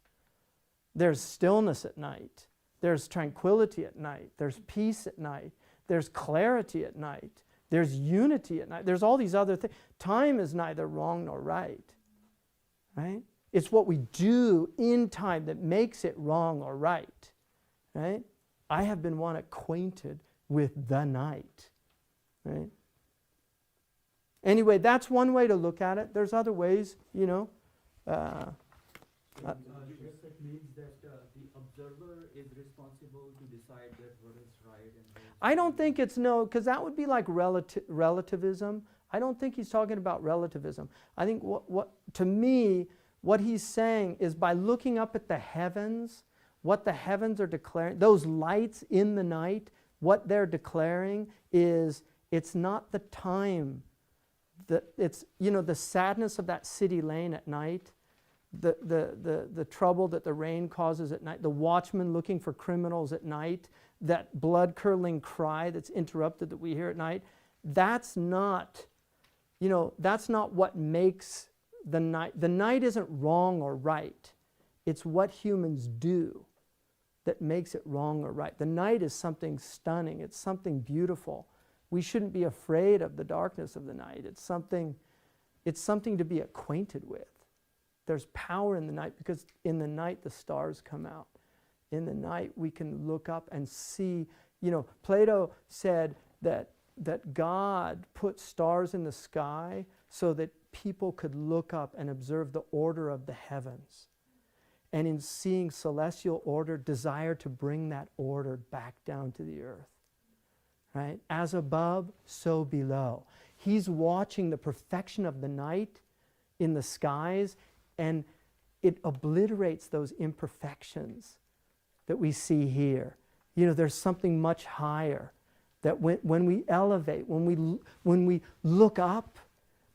There's stillness at night. There's tranquility at night. There's peace at night. There's clarity at night. There's unity at night. There's all these other things. Time is neither wrong nor right. Right? It's what we do in time that makes it wrong or right. Right? I have been one acquainted with the night. Right? Anyway, that's one way to look at it. There's other ways, you know. It means that the observer is responsible to decide that what is right and what is I don't think it's because that would be like relativism. I don't think he's talking about relativism. I think to me, what he's saying is by looking up at the heavens, what the heavens are declaring, those lights in the night, what they're declaring is it's not the time. It's, you know, the sadness of that city lane at night, the trouble that the rain causes at night, the watchman looking for criminals at night, that blood-curdling cry that's interrupted that we hear at night, that's not, you know, that's not what makes the night. The night isn't wrong or right. It's what humans do that makes it wrong or right. The night is something stunning. It's something beautiful. We shouldn't be afraid of the darkness of the night. It's something to be acquainted with. There's power in the night because in the night the stars come out. In the night we can look up and see. You know, Plato said that God put stars in the sky so that people could look up and observe the order of the heavens. And in seeing celestial order, desire to bring that order back down to the earth. Right? As above, so below. He's watching the perfection of the night in the skies, and it obliterates those imperfections that we see here. You know, there's something much higher that when we elevate, when we look up,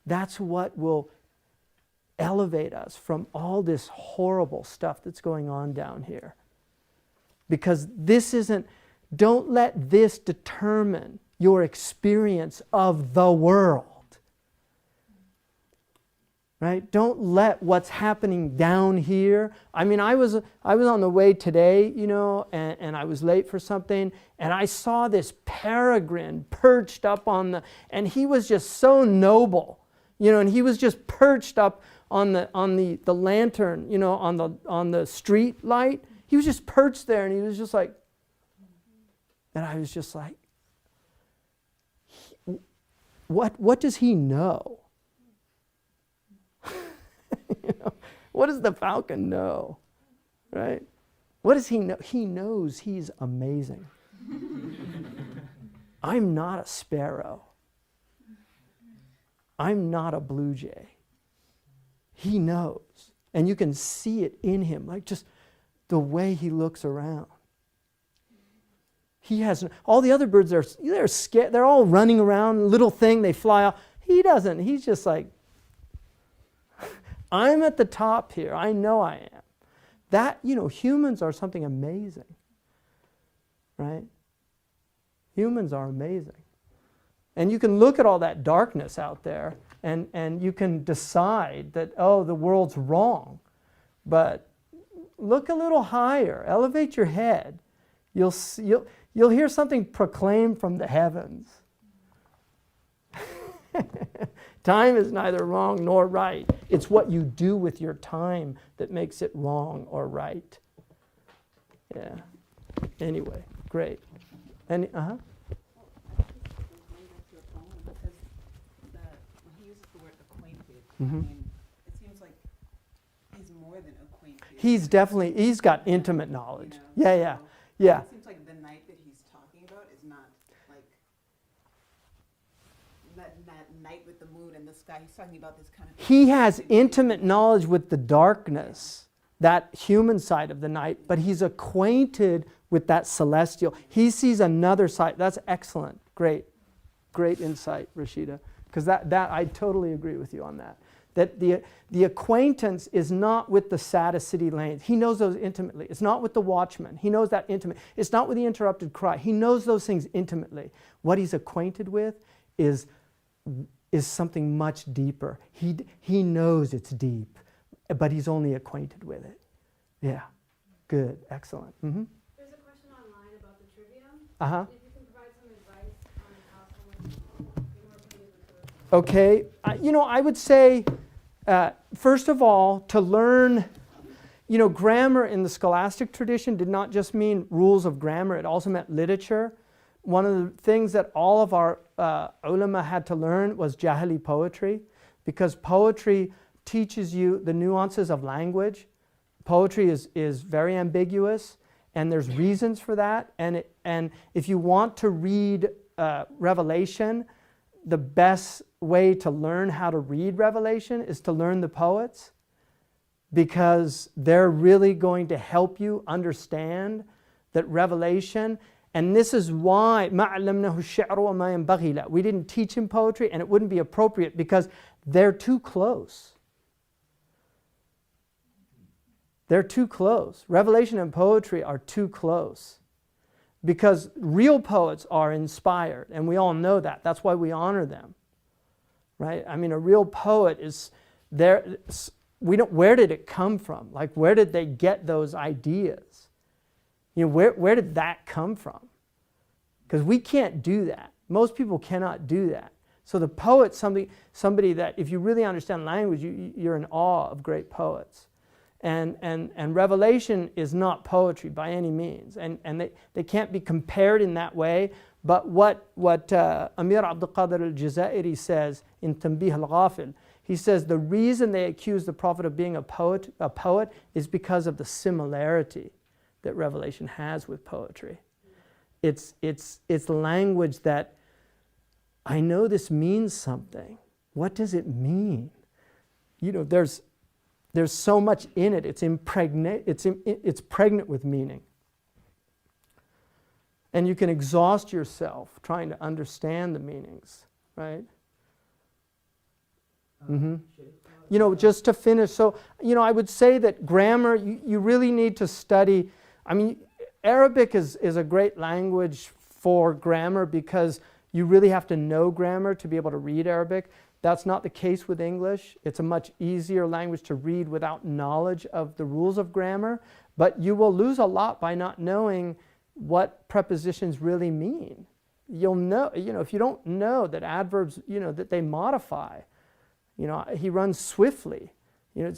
that's what will elevate us from all this horrible stuff that's going on down here. Because this isn't, don't let this determine your experience of the world. right? Don't let what's happening down here. I mean, I was on the way today, you know, and I was late for something, and I saw this peregrine perched up on the, and he was just so noble, you know, and he was just perched up on the lantern, you know, on the street light. He was just perched there, and he was just like, and I was just like, what does he know? You know, what does the falcon know, right? What does he know? He knows he's amazing. I'm not a sparrow. I'm not a blue jay. He knows. And you can see it in him, like just the way he looks around. He has, all the other birds, they're scared. They're all running around, little thing, they fly off. He doesn't. He's just like, I'm at the top here. I know I am. That, you know, humans are something amazing, right? Humans are amazing. And you can look at all that darkness out there and you can decide that, oh, the world's wrong. But look a little higher. Elevate your head. You'll hear something proclaimed from the heavens. Time is neither wrong nor right. It's what you do with your time that makes it wrong or right. Yeah. Anyway, great. Any, Going back to your poem, because when he uses the word acquainted, I mean, it seems like he's more than acquainted. He's got intimate knowledge. You know, Yeah. It seems like the night that he's talking about is not like that night with the moon and the sky. He's talking about this kind of. He has intimate knowledge with the darkness, that human side of the night, but he's acquainted with that celestial. He sees another side. That's excellent. Great insight, Rashida. Because that I totally agree with you on that. That the acquaintance is not with the saddest city lanes. He knows those intimately. It's not with the watchman. He knows that intimately. It's not with the interrupted cry. He knows those things intimately. What he's acquainted with is something much deeper. He knows it's deep, but he's only acquainted with it. Yeah, good, excellent. Mm-hmm. There's a question online about the trivia. Uh-huh. If you can provide some advice on how someone can be more familiar with the Okay, I would say, first of all, to learn, grammar in the scholastic tradition did not just mean rules of grammar, it also meant literature. One of the things that all of our ulama had to learn was Jahili poetry, because poetry teaches you the nuances of language. Poetry is very ambiguous, and there's reasons for that. And if you want to read Revelation, the best way to learn how to read Revelation is to learn the poets, because they're really going to help you understand that Revelation. And this is why we didn't teach him poetry, and it wouldn't be appropriate because they're too close. They're too close. Revelation and poetry are too close. Because real poets are inspired, and we all know that. That's why we honor them. Right? I mean, a real poet is there. Where did it come from? Like, where did they get those ideas? Where did that come from? Because we can't do that. Most people cannot do that. So the poet's somebody that, if you really understand language, you're in awe of great poets. And Revelation is not poetry by any means. And they can't be compared in that way. But what Amir Abdul Qadir al-Jazairi says in Tanbih al-Ghafil, he says the reason they accuse the Prophet of being a poet is because of the similarity that Revelation has with poetry. It's language that, I know this means something. What does it mean? There's so much in it. It's pregnant with meaning. And you can exhaust yourself trying to understand the meanings, right? Just to finish, so, I would say that grammar, you really need to study. I mean, Arabic is a great language for grammar because you really have to know grammar to be able to read Arabic. That's not the case with English. It's a much easier language to read without knowledge of the rules of grammar, but you will lose a lot by not knowing what prepositions really mean. You'll know, if you don't know that adverbs, that they modify. He runs swiftly. You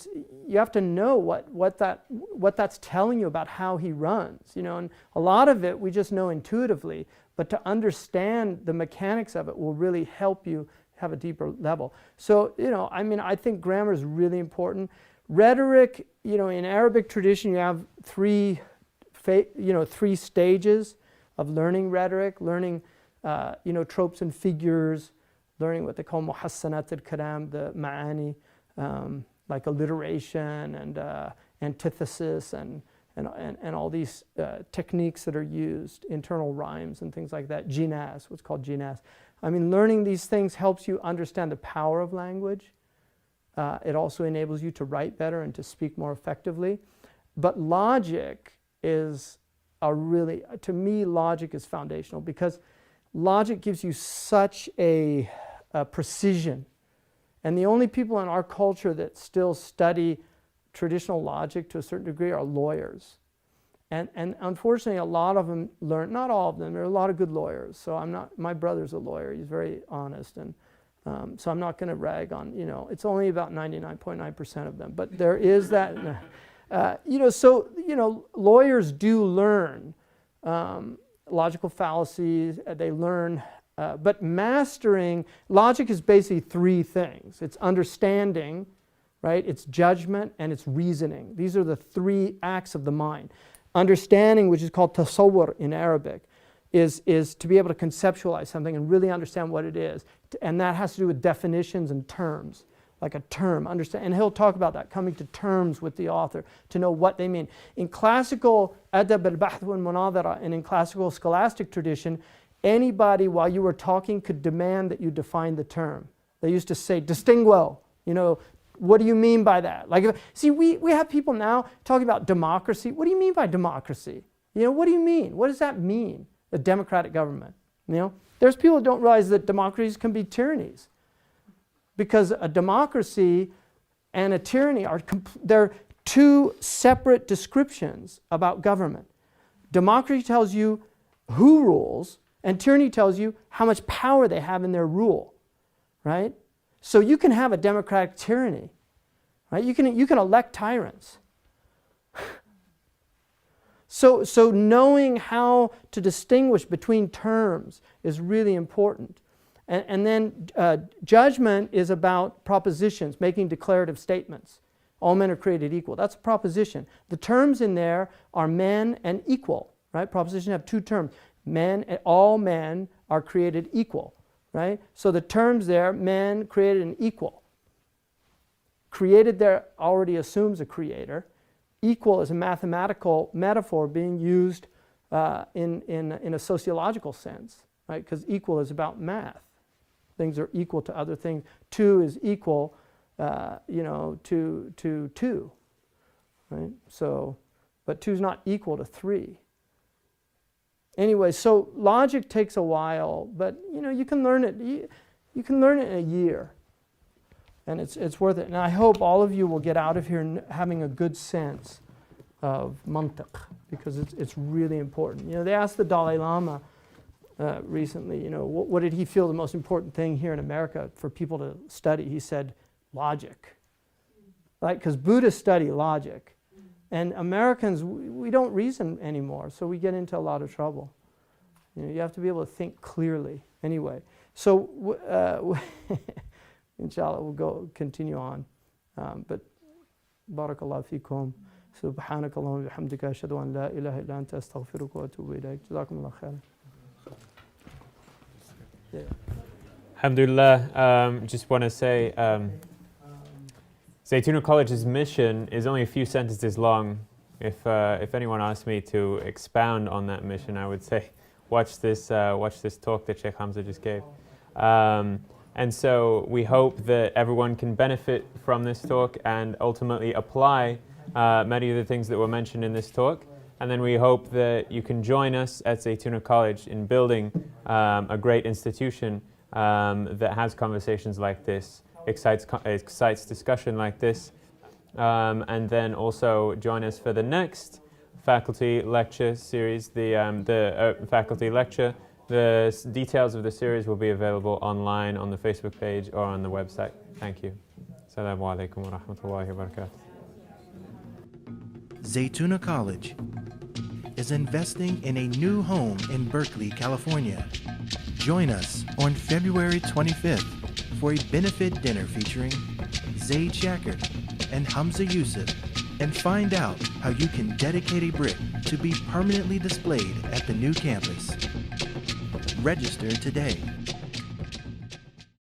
have to know what that's telling you about how he runs. And a lot of it we just know intuitively, but to understand the mechanics of it will really help you have a deeper level. So, I think grammar is really important. Rhetoric, in Arabic tradition, you have three stages of learning rhetoric, learning, tropes and figures, learning what they call muhassanat al-kalam, the ma'ani, like alliteration and antithesis and all these techniques that are used, internal rhymes and things like that, jinas, what's called jinas. Learning these things helps you understand the power of language. It also enables you to write better and to speak more effectively. But logic is to me, logic is foundational, because logic gives you such a precision. And the only people in our culture that still study traditional logic to a certain degree are lawyers. And unfortunately, a lot of them learn, not all of them, there are a lot of good lawyers. So my brother's a lawyer, he's very honest. And so I'm not going to rag on, it's only about 99.9% of them. But there is that, lawyers do learn logical fallacies, they learn, but mastering, logic is basically three things. It's understanding, right? It's judgment, and it's reasoning. These are the three acts of the mind. Understanding, which is called tasawwur in Arabic, is to be able to conceptualize something and really understand what it is. And that has to do with definitions and terms, like a term, understand. And he'll talk about that, coming to terms with the author, to know what they mean. In classical adab al-bahth wal-munadhara, and in classical scholastic tradition, anybody, while you were talking, could demand that you define the term. They used to say, distinguo, what do you mean by that? We have people now talking about democracy. What do you mean by democracy? What do you mean? What does that mean, a democratic government? There's people who don't realize that democracies can be tyrannies. Because a democracy and a tyranny they're two separate descriptions about government. Democracy tells you who rules, and tyranny tells you how much power they have in their rule, right? So you can have a democratic tyranny, right? You can elect tyrants. So knowing how to distinguish between terms is really important. And then judgment is about propositions, making declarative statements. All men are created equal. That's a proposition. The terms in there are men and equal, right? Propositions have two terms. All men are created equal, right? So the terms there, men created and equal. Created there already assumes a creator. Equal is a mathematical metaphor being used in a sociological sense, right? Because equal is about math. Things are equal to other things. 2 is equal, to 2, right? So, but 2 is not equal to 3. Anyway, so logic takes a while, but you can learn it. You can learn it in a year, and it's worth it. And I hope all of you will get out of here having a good sense of mantiq, because it's really important. They asked the Dalai Lama recently, what did he feel the most important thing here in America for people to study? He said, logic, right? Because Buddhists study logic. And Americans, we don't reason anymore, so we get into a lot of trouble. You have to be able to think clearly. Anyway, so inshallah, we'll continue on. But barakallahu fikum. سبحانك اللهم وبحمدك أشهد أن لا إله إلا أنت أستغفرك وأتوب إليك جزاكم الله خيرا. Alhamdulillah, just want to say Zaytuna College's mission is only a few sentences long. If anyone asked me to expound on that mission, I would say watch this talk that Shaykh Hamza just gave. And so we hope that everyone can benefit from this talk and ultimately apply many of the things that were mentioned in this talk. And then we hope that you can join us at Zaytuna College in building a great institution that has conversations like this, excites discussion like this. And then also join us for the next faculty lecture series, the faculty lecture. The details of the series will be available online on the Facebook page or on the website. Thank you. Assalamu alaikum wa rahmatullahi wa barakatuh. Zaytuna College is investing in a new home in Berkeley, California. Join us on February 25th for a benefit dinner featuring Shaykh and Hamza Yusuf, and find out how you can dedicate a brick to be permanently displayed at the new campus. Register today.